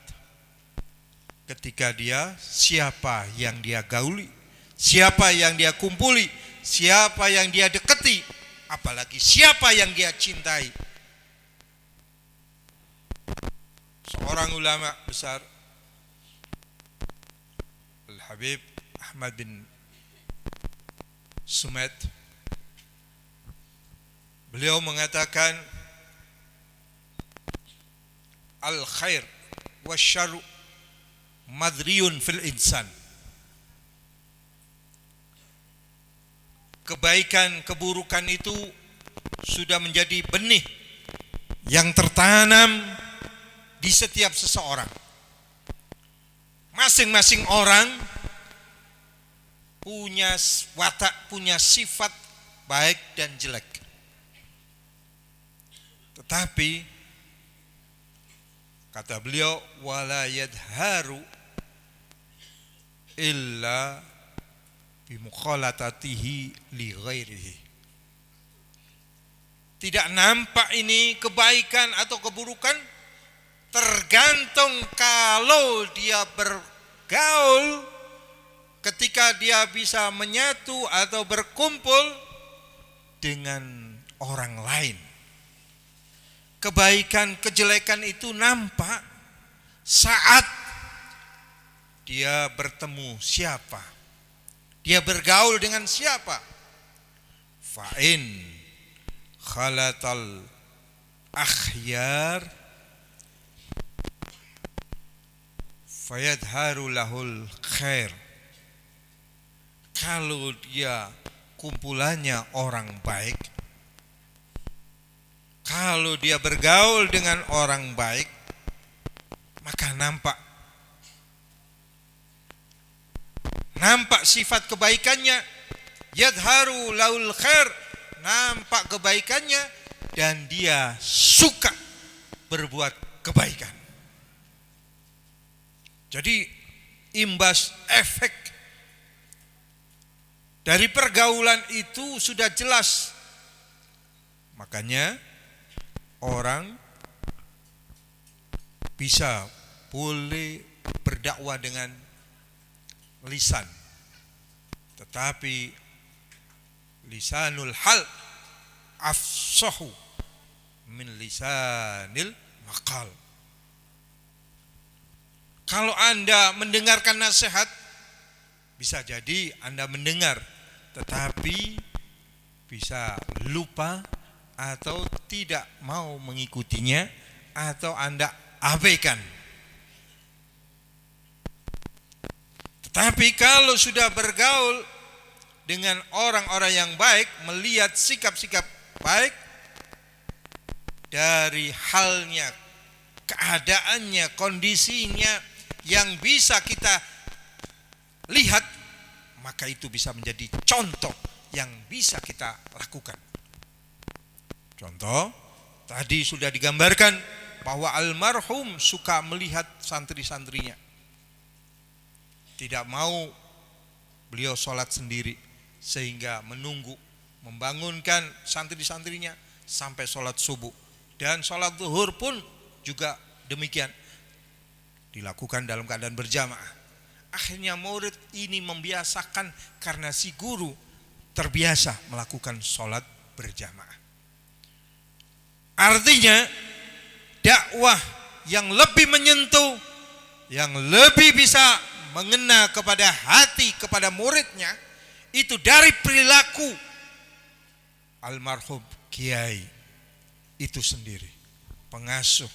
ketika dia siapa yang dia gauli, siapa yang dia kumpuli, siapa yang dia dekati, apalagi siapa yang dia cintai. Seorang ulama besar, Al-Habib Ahmad bin Sumet, beliau mengatakan al-khair wasyarru madriyun fil insan. Kebaikan, keburukan itu sudah menjadi benih yang tertanam di setiap seseorang. Masing-masing orang punya watak, punya sifat baik dan jelek. Tetapi kata beliau, wala yadharu illa bimukhalatatihi li ghairihi. Tidak nampak ini kebaikan atau keburukan, tergantung kalau dia bergaul, ketika dia bisa menyatu atau berkumpul dengan orang lain. Kebaikan, kejelekan itu nampak saat dia bertemu siapa, dia bergaul dengan siapa. Fa'in khalatal akhyar fayadharu lahul khair. Kalau dia kumpulannya orang baik, kalau dia bergaul dengan orang baik, maka nampak sifat kebaikannya, yadharu lahul khair, nampak kebaikannya, dan dia suka berbuat kebaikan. Jadi imbas efek dari pergaulan itu sudah jelas. Makanya orang bisa boleh berdakwah dengan lisan, tetapi lisanul hal afsahu min lisanil maqal. Kalau Anda mendengarkan nasihat, bisa jadi Anda mendengar, tetapi bisa lupa atau tidak mau mengikutinya, atau Anda abaikan. Tetapi kalau sudah bergaul dengan orang-orang yang baik, melihat sikap-sikap baik dari halnya, keadaannya, kondisinya yang bisa kita lihat, maka itu bisa menjadi contoh yang bisa kita lakukan. Contoh, tadi sudah digambarkan bahwa almarhum suka melihat santri-santrinya. Tidak mau beliau sholat sendiri, sehingga menunggu, membangunkan santri-santrinya sampai sholat subuh. Dan sholat zuhur pun juga demikian, dilakukan dalam keadaan berjamaah. Akhirnya murid ini membiasakan karena si guru terbiasa melakukan sholat berjamaah. Artinya dakwah yang lebih menyentuh, yang lebih bisa mengena kepada hati, kepada muridnya, itu dari perilaku almarhum kiai itu sendiri, pengasuh,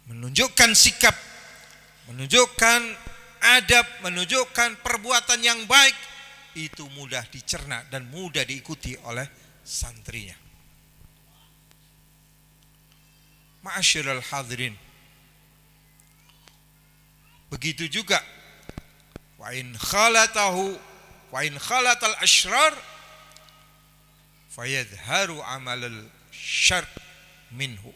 menunjukkan sikap, menunjukkan adab, menunjukkan perbuatan yang baik, itu mudah dicerna dan mudah diikuti oleh santrinya. Ma'asyiral hadirin, begitu juga wa in khalatal asyrar fayadharu amalul syarr minhu.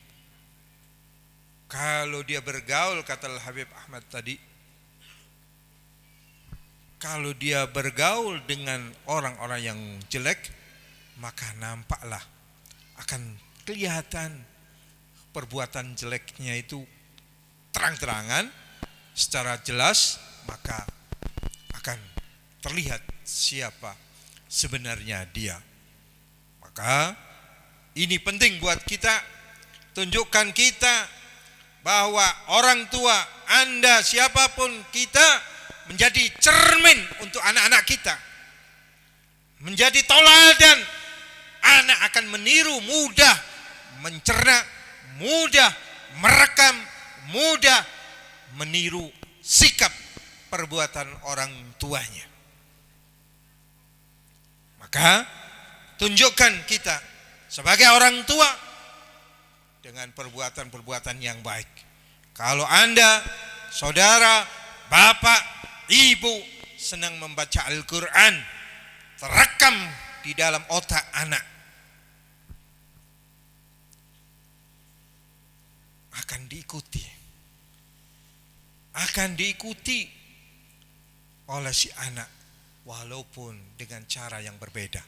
Kalau dia bergaul, kata Habib Ahmad tadi, kalau dia bergaul dengan orang-orang yang jelek, maka nampaklah akan kelihatan perbuatan jeleknya itu terang-terangan, secara jelas, maka akan terlihat siapa sebenarnya dia. Maka ini penting buat kita, tunjukkan kita bahwa orang tua Anda, siapapun kita, menjadi cermin untuk anak-anak kita, menjadi toladan. Anak akan meniru, mudah mencerna, mudah merekam, mudah meniru sikap perbuatan orang tuanya. Maka tunjukkan kita sebagai orang tua dengan perbuatan-perbuatan yang baik. Kalau Anda, saudara, bapak, ibu senang membaca Al-Quran, terekam di dalam otak anak, akan diikuti oleh si anak, walaupun dengan cara yang berbeda.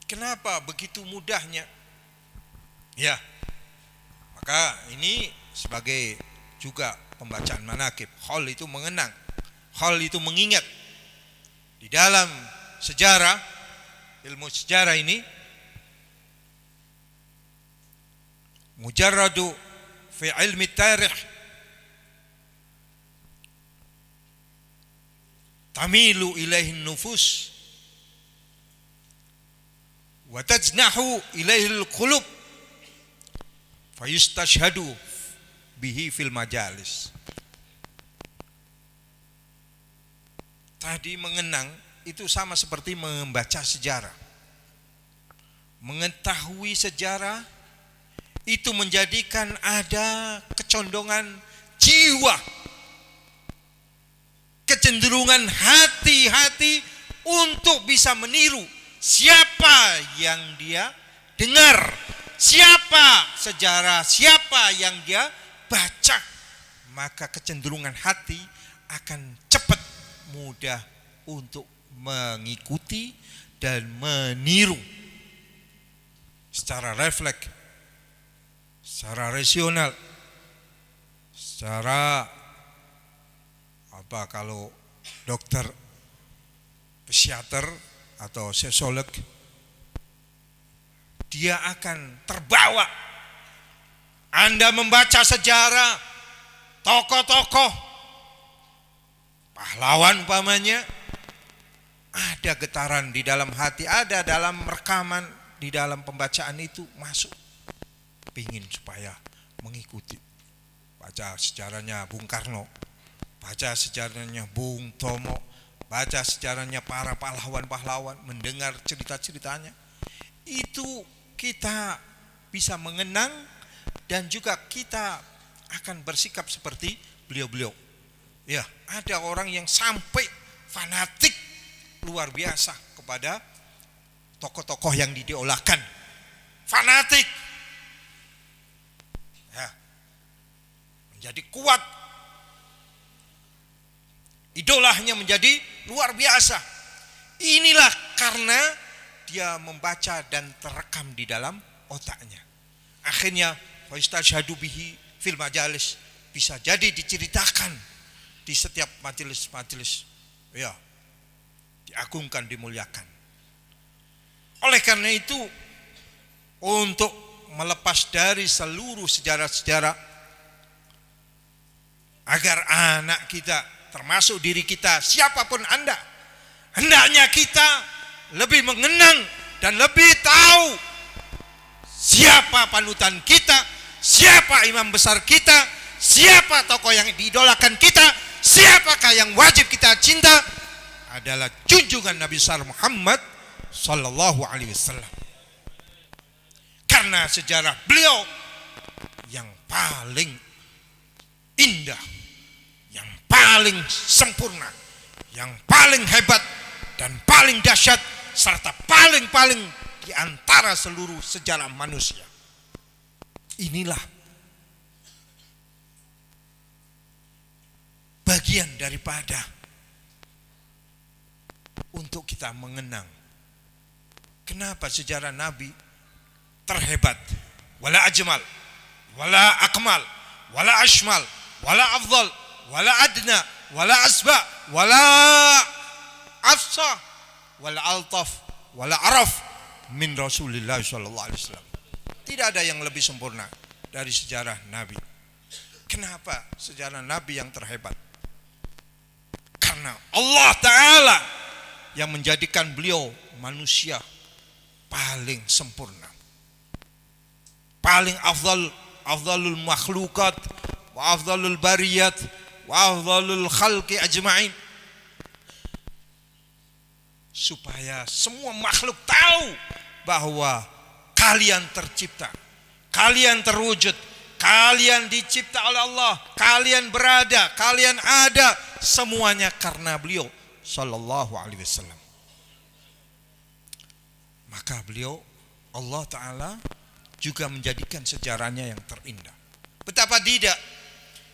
Kenapa begitu mudahnya? Ya, maka ini sebagai juga pembacaan manaqib. Hal itu mengenang, hal itu mengingat. Di dalam sejarah, ilmu sejarah ini, mujarradu fi ilmi tarikh tamilu ilaihi nufus wa tajnahu ilaihi alqulub fayustashhadu bihi fil majalis. Tadi mengenang itu sama seperti membaca sejarah. Mengetahui sejarah itu menjadikan ada kecondongan jiwa, kecenderungan hati-hati untuk bisa meniru siapa yang dia dengar, siapa sejarah, siapa yang dia baca. Maka kecenderungan hati akan cepat, mudah untuk mengikuti dan meniru secara refleks, secara rasional, secara apa, kalau dokter, psikiater atau sosiolog, dia akan terbawa. Anda membaca sejarah tokoh-tokoh pahlawan umpamanya, ada getaran di dalam hati, ada dalam rekaman, di dalam pembacaan itu masuk, pingin supaya mengikuti. Baca sejarahnya Bung Karno, baca sejarahnya Bung Tomo, baca sejarahnya para pahlawan-pahlawan, mendengar cerita-ceritanya, itu kita bisa mengenang dan juga kita akan bersikap seperti beliau-beliau. Ya, ada orang yang sampai fanatik luar biasa kepada tokoh-tokoh yang diidolakan. Fanatik. Ya. Menjadi kuat. Idolahnya menjadi luar biasa. Inilah karena dia membaca dan terekam di dalam otaknya. Akhirnya faistashhadu bihi fil majalis, bisa jadi diceritakan di setiap majelis-majelis. Ya. Diagungkan, dimuliakan. Oleh karena itu, untuk melepas dari seluruh sejarah-sejarah, agar anak kita, termasuk diri kita, siapapun Anda, hendaknya kita lebih mengenang dan lebih tahu siapa panutan kita, siapa imam besar kita, siapa tokoh yang diidolakan kita, siapakah yang wajib kita cinta, adalah junjungan Nabi besar Muhammad sallallahu alaihi wasallam. Karena sejarah beliau yang paling indah, yang paling sempurna, yang paling hebat dan paling dahsyat, serta paling-paling di antara seluruh sejarah manusia. Inilah bagian daripada untuk kita mengenang kenapa sejarah Nabi terhebat, wala ajmal, wala akmal, wala ashmal, wala afdal, wala adna, wala asba, wala afsa, wala altaf, wala araf min Rasulillah sallallahu alaihi wasallam. Tidak ada yang lebih sempurna dari sejarah Nabi. Kenapa sejarah Nabi yang terhebat? Karena Allah Ta'ala yang menjadikan beliau manusia paling sempurna, paling afdalul makhlukat, wa afdalul bariyat, wa afdalul khalqi ajma'in, supaya semua makhluk tahu bahwa kalian tercipta, kalian terwujud, kalian dicipta oleh Allah, kalian berada, kalian ada, semuanya karena beliau sallallahu alaihi wasallam. Maka beliau, Allah Ta'ala juga menjadikan sejarahnya yang terindah. Betapa tidak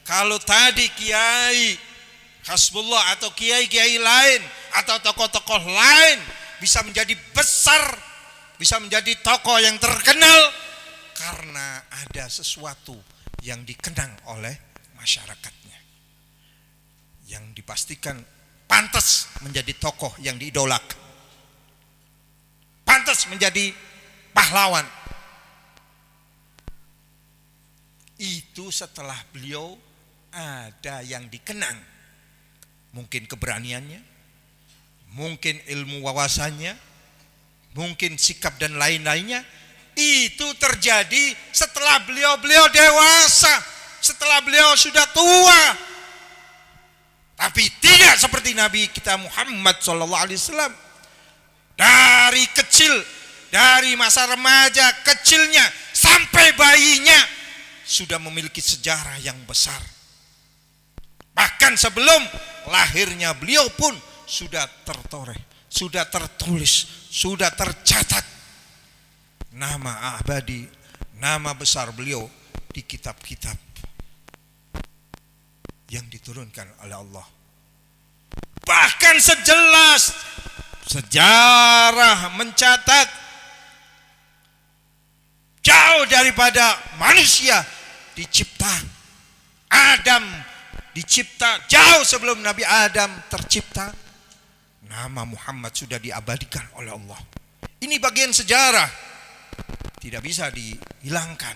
kalau tadi kiai Hasbullah atau kiai-kiai lain atau tokoh-tokoh lain bisa menjadi besar, bisa menjadi tokoh yang terkenal karena ada sesuatu yang dikenang oleh masyarakatnya, yang dipastikan pantas menjadi tokoh yang diidolakan, pantas menjadi pahlawan. Itu setelah beliau ada yang dikenang, mungkin keberaniannya, mungkin ilmu wawasannya, mungkin sikap dan lain-lainnya. Itu terjadi setelah beliau dewasa, setelah beliau sudah tua. Tapi tidak seperti Nabi kita Muhammad SAW. Dari kecil, dari masa remaja kecilnya sampai bayinya sudah memiliki sejarah yang besar. Bahkan sebelum lahirnya beliau pun sudah tertoreh, sudah tertulis, sudah tercatat nama abadi, nama besar beliau di kitab-kitab yang diturunkan oleh Allah. Bahkan sejelas sejarah mencatat jauh daripada manusia dicipta, Adam dicipta jauh sebelum Nabi Adam tercipta, nama Muhammad sudah diabadikan oleh Allah. Ini bagian sejarah, tidak bisa dihilangkan.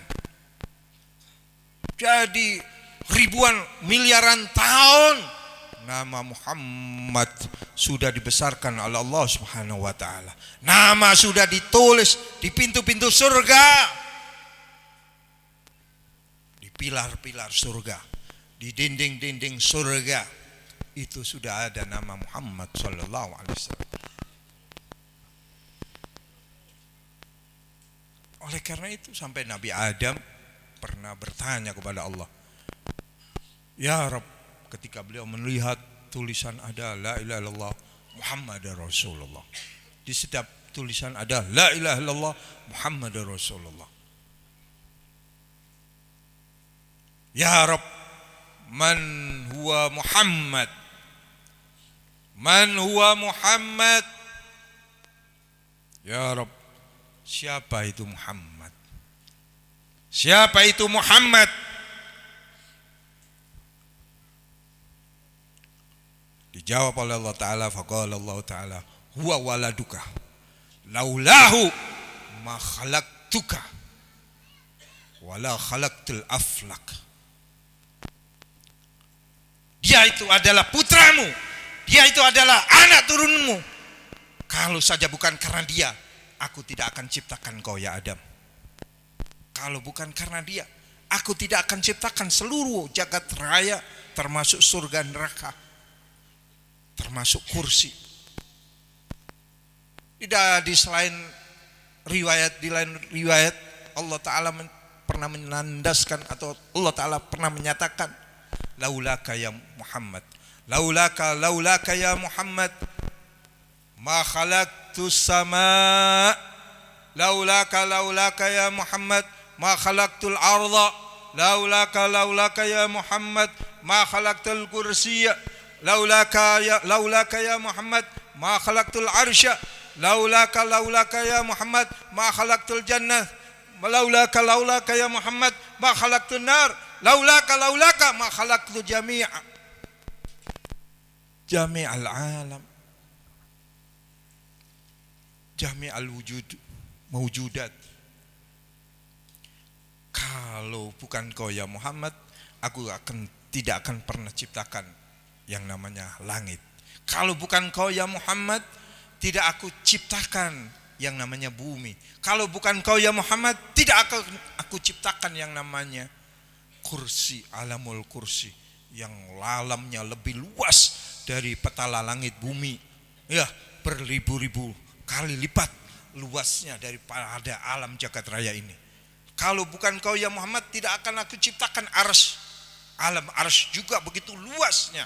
Jadi ribuan miliaran tahun nama Muhammad sudah dibesarkan oleh Allah Subhanahu wa taala. Nama sudah ditulis di pintu-pintu surga, di pilar-pilar surga, di dinding-dinding surga. Itu sudah ada nama Muhammad sallallahu alaihi wasallam. Oleh karena itu sampai Nabi Adam pernah bertanya kepada Allah, "Ya Rabb, ketika beliau melihat tulisan ada la ilaha illallah Muhammadar Rasulullah. Di setiap tulisan ada la ilaha illallah Muhammadar Rasulullah. Ya Rabb, man huwa Muhammad? Man huwa Muhammad? Ya Rabb, siapa itu Muhammad? Siapa itu Muhammad? Dijawab oleh Allah Ta'ala, faqala Allah Ta'ala, huwa waladuka laulahu ma khalaqtuka wala khalaqtul aflak. Dia itu adalah putramu, dia itu adalah anak turunmu. Kalau saja bukan karena dia, aku tidak akan ciptakan kau ya Adam. Kalau bukan karena dia, aku tidak akan ciptakan seluruh jagat raya, termasuk surga neraka, termasuk kursi. Tidak di selain riwayat, di lain riwayat Allah Ta'ala pernah menandaskan atau Allah Ta'ala pernah menyatakan laulaka ya Muhammad, laulaka ya Muhammad ma khalaqtus sama, laulaka ya Muhammad ma khalaqtul arda, laulaka ya Muhammad ma khalaqtul kursiyya, laulaka ya Muhammad ma khalaqtul arsya, laulaka ya Muhammad ma khalaqtul jannah, laulaka ya Muhammad ma khalaqtun nar, laulaka ma khalaqtu jami'al alam, jami'al wujud mawjudat. Kalau bukan kau ya Muhammad, aku tidak akan pernah ciptakan yang namanya langit. Kalau bukan kau ya Muhammad, tidak aku ciptakan yang namanya bumi. Kalau bukan kau ya Muhammad, tidak aku ciptakan yang namanya kursi, alamul kursi, yang alamnya lebih luas dari petala langit bumi. Ya, berribu-ribu kali lipat luasnya daripada alam jagat raya ini. Kalau bukan kau ya Muhammad, tidak akan aku ciptakan arsy. Alam arsy juga begitu luasnya.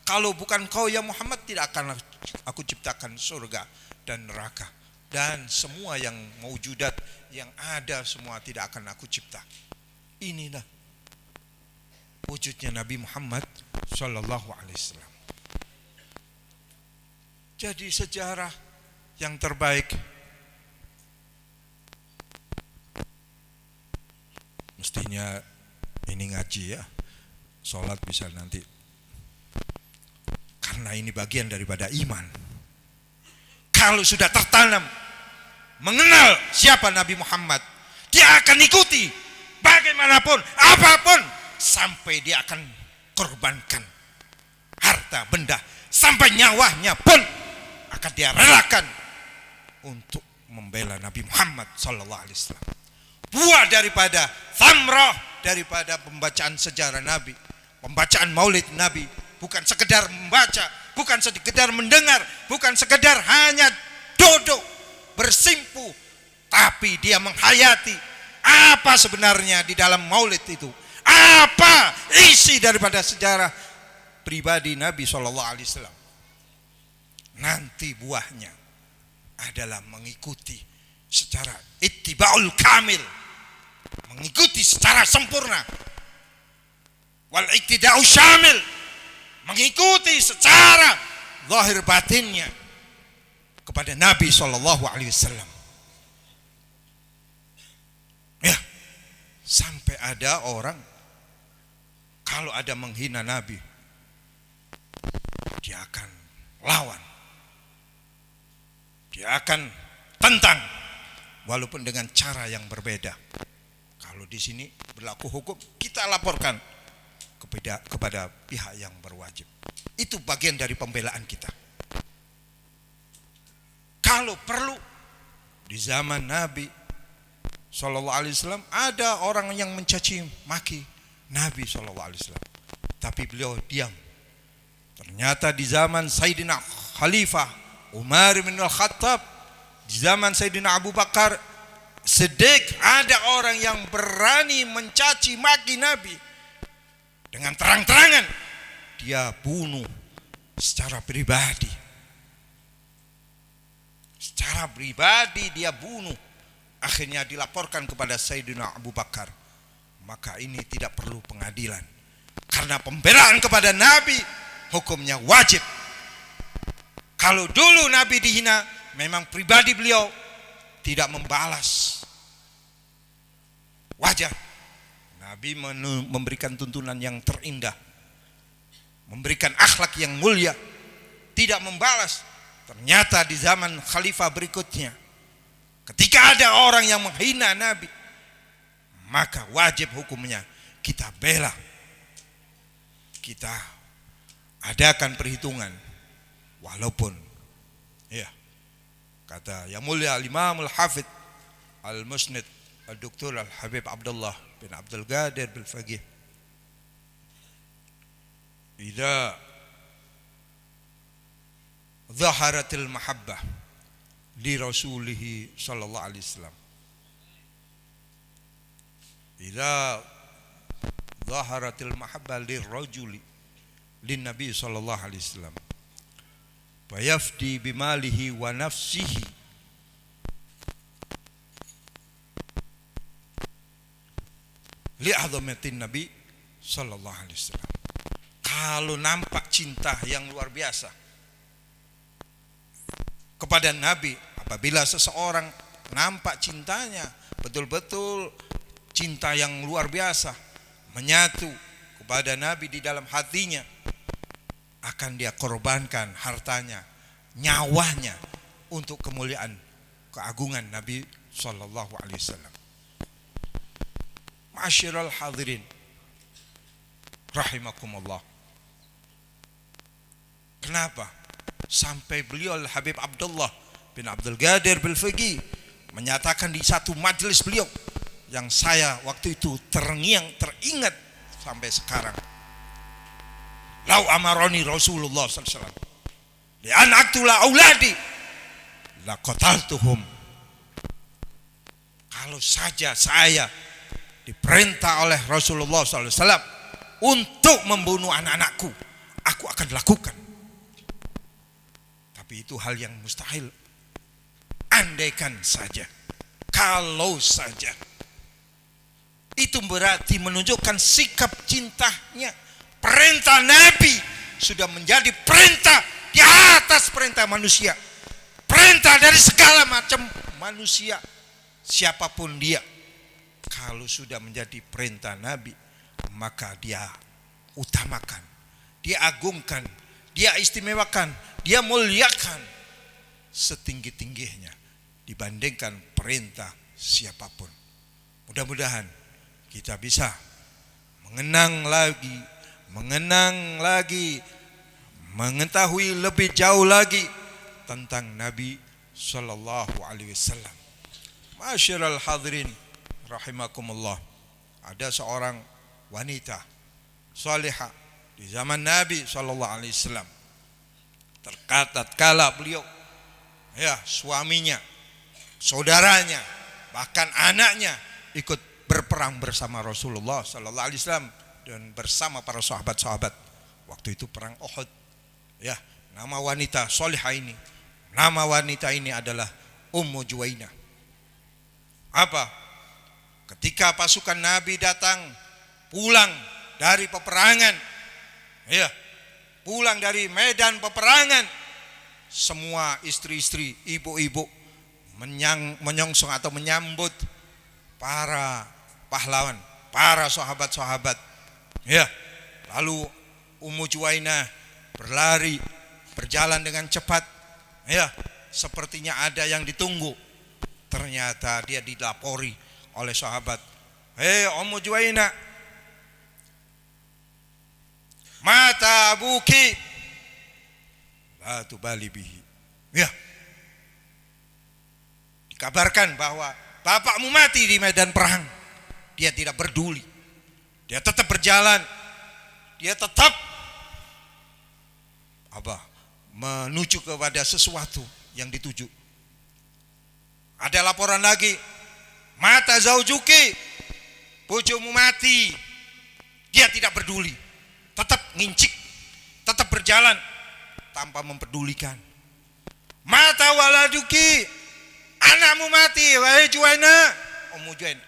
Kalau bukan kau ya Muhammad, tidak akan aku ciptakan surga dan neraka. Dan semua yang maujudat, yang ada semua tidak akan aku cipta. Inilah wujudnya Nabi Muhammad Sallallahu Alaihi Wasallam. Jadi sejarah yang terbaik mestinya ini ngaji ya, sholat bisa nanti, karena ini bagian daripada iman. Kalau sudah tertanam mengenal siapa Nabi Muhammad, dia akan ikuti bagaimanapun, apapun, sampai dia akan korbankan harta benda, sampai nyawanya pun akan dia relakan untuk membela Nabi Muhammad Sallallahu Alaihi Wasallam. Buah daripada thamrah, daripada pembacaan sejarah Nabi, pembacaan maulid Nabi, bukan sekedar membaca, bukan sekedar mendengar, bukan sekedar hanya duduk bersimpu, tapi dia menghayati apa sebenarnya di dalam maulid itu, apa isi daripada sejarah pribadi Nabi SAW. Nanti buahnya adalah mengikuti secara ittiba'ul kamil, mengikuti secara sempurna, wal iktida'u syamil, mengikuti secara zahir batinnya kepada Nabi SAW. Ya, sampai ada orang kalau ada menghina Nabi, dia akan lawan, dia akan tentang, walaupun dengan cara yang berbeda. Kalau di sini berlaku hukum, kita laporkan kepada pihak yang berwajib. Itu bagian dari pembelaan kita. Kalau perlu, di zaman Nabi SAW ada orang yang mencaci maki Nabi SAW, tapi beliau diam. Ternyata di zaman Sayyidina Khalifah Umar bin Al-Khattab, di zaman Sayyidina Abu Bakar Siddiq, ada orang yang berani mencaci maki Nabi dengan terang-terangan. dia bunuh secara pribadi. Secara pribadi dia bunuh. Akhirnya dilaporkan kepada Sayyidina Abu Bakar. Maka ini tidak perlu pengadilan. Karena pembelaan kepada Nabi hukumnya wajib. Kalau dulu Nabi dihina, memang pribadi beliau tidak membalas. Wajar. Nabi memberikan tuntunan yang terindah, memberikan akhlak yang mulia, tidak membalas. Ternyata di zaman khalifah berikutnya, ketika ada orang yang menghina Nabi, maka wajib hukumnya kita bela, kita adakan perhitungan. Walaupun ya, kata yang mulia Imam Al-Hafidh Al-Musnid Al-Doktor Al-Habib Abdullah bin Abdul Qadir Bil-Faqih, idza zaharatil mahabbah li rasulih sallallahu alaihi wasallam, idza zaharatil mahabbah li rajuli lin nabi sallallahu alaihi wasallam fayafdi bimalihi wa nafsihi li azamatin nabi sallallahu alaihi wasallam. Kalau nampak cinta yang luar biasa kepada Nabi, apabila seseorang nampak cintanya betul-betul cinta yang luar biasa menyatu kepada Nabi di dalam hatinya, akan dia korbankan hartanya, nyawanya untuk kemuliaan keagungan Nabi sallallahu alaihi wasallam. Ma'asyiral hadirin rahimakumullah. Kenapa sampai beliau Al-Habib Abdullah bin Abdul Qadir Bil-Faqih menyatakan di satu majelis beliau yang saya waktu itu teringat sampai sekarang, lau amaroni Rasulullah sallallahu alaihi wasallam li an aqtula auladi la qataltuhum. Kalau saja saya diperintah oleh Rasulullah sallallahu alaihi wasallam untuk membunuh anak-anakku, aku akan lakukan. Tapi itu hal yang mustahil. Andaikan saja, kalau saja. Itu berarti menunjukkan sikap cintanya. Perintah Nabi sudah menjadi perintah di atas perintah manusia. Perintah dari segala macam manusia, siapapun dia. Kalau sudah menjadi perintah Nabi, maka dia utamakan, dia agungkan, dia istimewakan, dia muliakan setinggi-tingginya dibandingkan perintah siapapun. Mudah-mudahan kita bisa mengenang lagi, mengetahui lebih jauh lagi tentang Nabi sallallahu alaihi wasallam. Ma'asyiral hadirin rahimakumullah. Ada seorang wanita salihah di zaman Nabi sallallahu alaihi wasallam. Tatkala beliau suaminya, saudaranya, bahkan anaknya ikut berperang bersama Rasulullah sallallahu alaihi wasallam dan bersama para sahabat-sahabat. Waktu itu perang Uhud. Nama wanita salihah ini, nama wanita ini adalah Ummu Juwainah. Apa? Ketika pasukan Nabi datang pulang dari peperangan, pulang dari medan peperangan, semua istri-istri, ibu-ibu menyongsong atau menyambut para pahlawan, para sahabat-sahabat. Lalu Ummu Juwainah berlari, berjalan dengan cepat. Sepertinya ada yang ditunggu. Ternyata dia dilapori oleh sahabat. Ummu Juwainah, mata abuki la tubali bihi. Dikabarkan bahwa bapakmu mati di medan perang. Dia tidak peduli. Dia tetap berjalan. Dia tetap menuju kepada sesuatu yang dituju. Ada laporan lagi, mata zaujuki, bojomu mati. Dia tidak peduli, tetap ngincik berjalan tanpa mempedulikan. Mata waladuki, anakmu mati, wahai Juwaina. Ummu Juwaina,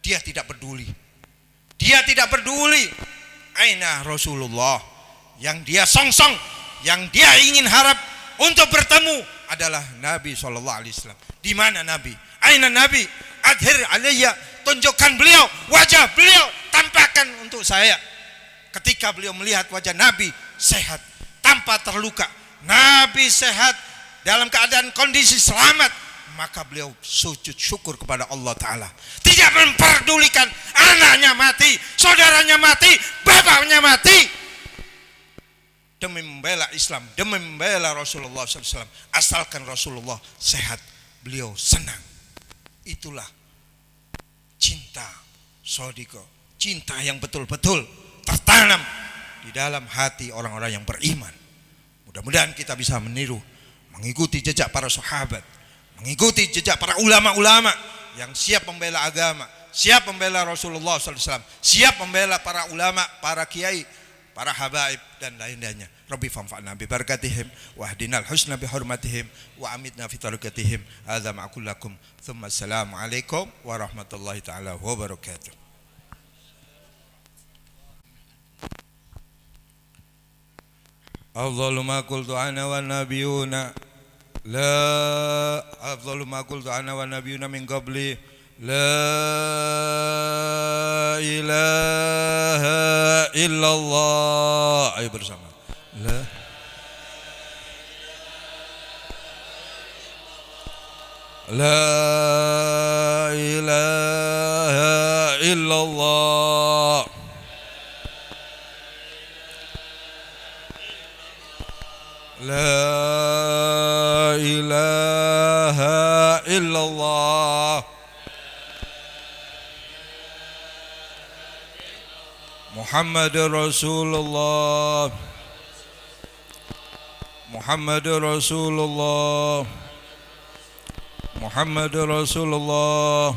dia tidak peduli. Dia tidak peduli. Aina Rasulullah, yang dia songsong, yang dia ingin harap untuk bertemu adalah Nabi SAW. Di mana Nabi? Aina Nabi? Adhir alayya, tunjukkan beliau, wajah beliau, tampakkan untuk saya. Ketika beliau melihat wajah Nabi sehat, tanpa terluka, Nabi sehat dalam keadaan kondisi selamat, maka beliau sujud syukur kepada Allah Ta'ala. Tidak memperdulikan anaknya mati, saudaranya mati, bapaknya mati, demi membela Islam, demi membela Rasulullah SAW. Asalkan Rasulullah sehat, beliau senang. Itulah cinta sodiko, cinta yang betul-betul tertanam di dalam hati orang-orang yang beriman. Mudah-mudahan kita bisa meniru, mengikuti jejak para sahabat, mengikuti jejak para ulama-ulama yang siap membela agama, siap membela Rasulullah SAW, siap membela para ulama, para kiai, para habaib dan lain-lainnya. Rabbi fanfa'na bi barakatihim wa hdinal husna bi hurmatihim wa amitna fi tariqatihim. Hadza ma aqul lakum. Tsumma assalamu alaikum warahmatullahi taala wabarakatuh. أفضل ما قلت أنا والنبيون لا أفضل ما قلت أنا والنبيون من قبلي لا إله إلا الله. Ayo bersama. La ilaha illallah. La ilaha illallah. Muhammadur Rasulullah. Muhammadur Rasulullah. Muhammadur Rasulullah.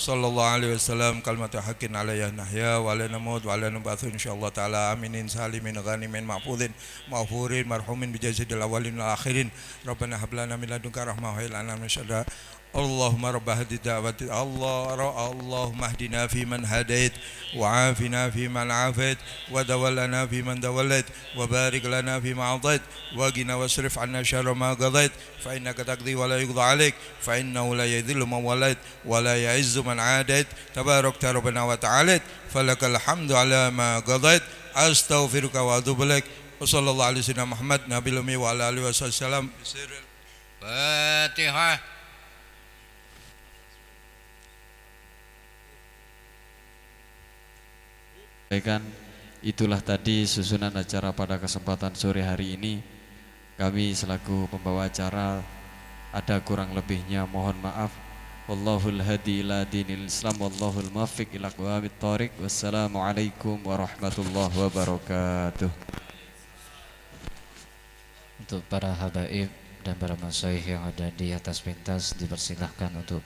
Sallallahu alaihi wasallam. Kalimatu haqqin alayya nahya wa alayna namut wa alayna nub'atsu insyaallah taala aminin salimin ghanimin mahfuzin maghfurin marhumin bijazil awwalin wal akhirin. Rabbana hab lana min ladunka rahmah wa hab lana min syada. Allahumma rabb hadhihi da'wati Allahumma hdina fi man hadait wa afina fi man afait wa tawallana fi man tawallait wa barik lana fi ma atait wa qina wasrif 'anna syarra ma qadait fa innaka taqdi wa la yuqda 'alaik fa innahu la yadhillu man walait wa la ya'izzu man 'adait tabarakta rabbana wa ta'ala falakal hamdu 'ala ma qadait astaghfiruka wa atubu ilaik. Wa sallallahu alaihi wasallam Muhammad nabiyil ummi wa ala alihi wasallam. Fatihah. Itulah tadi susunan acara pada kesempatan sore hari ini. Kami selaku pembawa acara ada kurang lebihnya mohon maaf. Wallahul hadi ila dinil Islam wallahul muwaffiq ila aqwamit thoriq. Wassalamualaikum warahmatullahi wabarakatuh. Untuk para habaib dan para masyayikh yang ada di atas pentas dipersilahkan untuk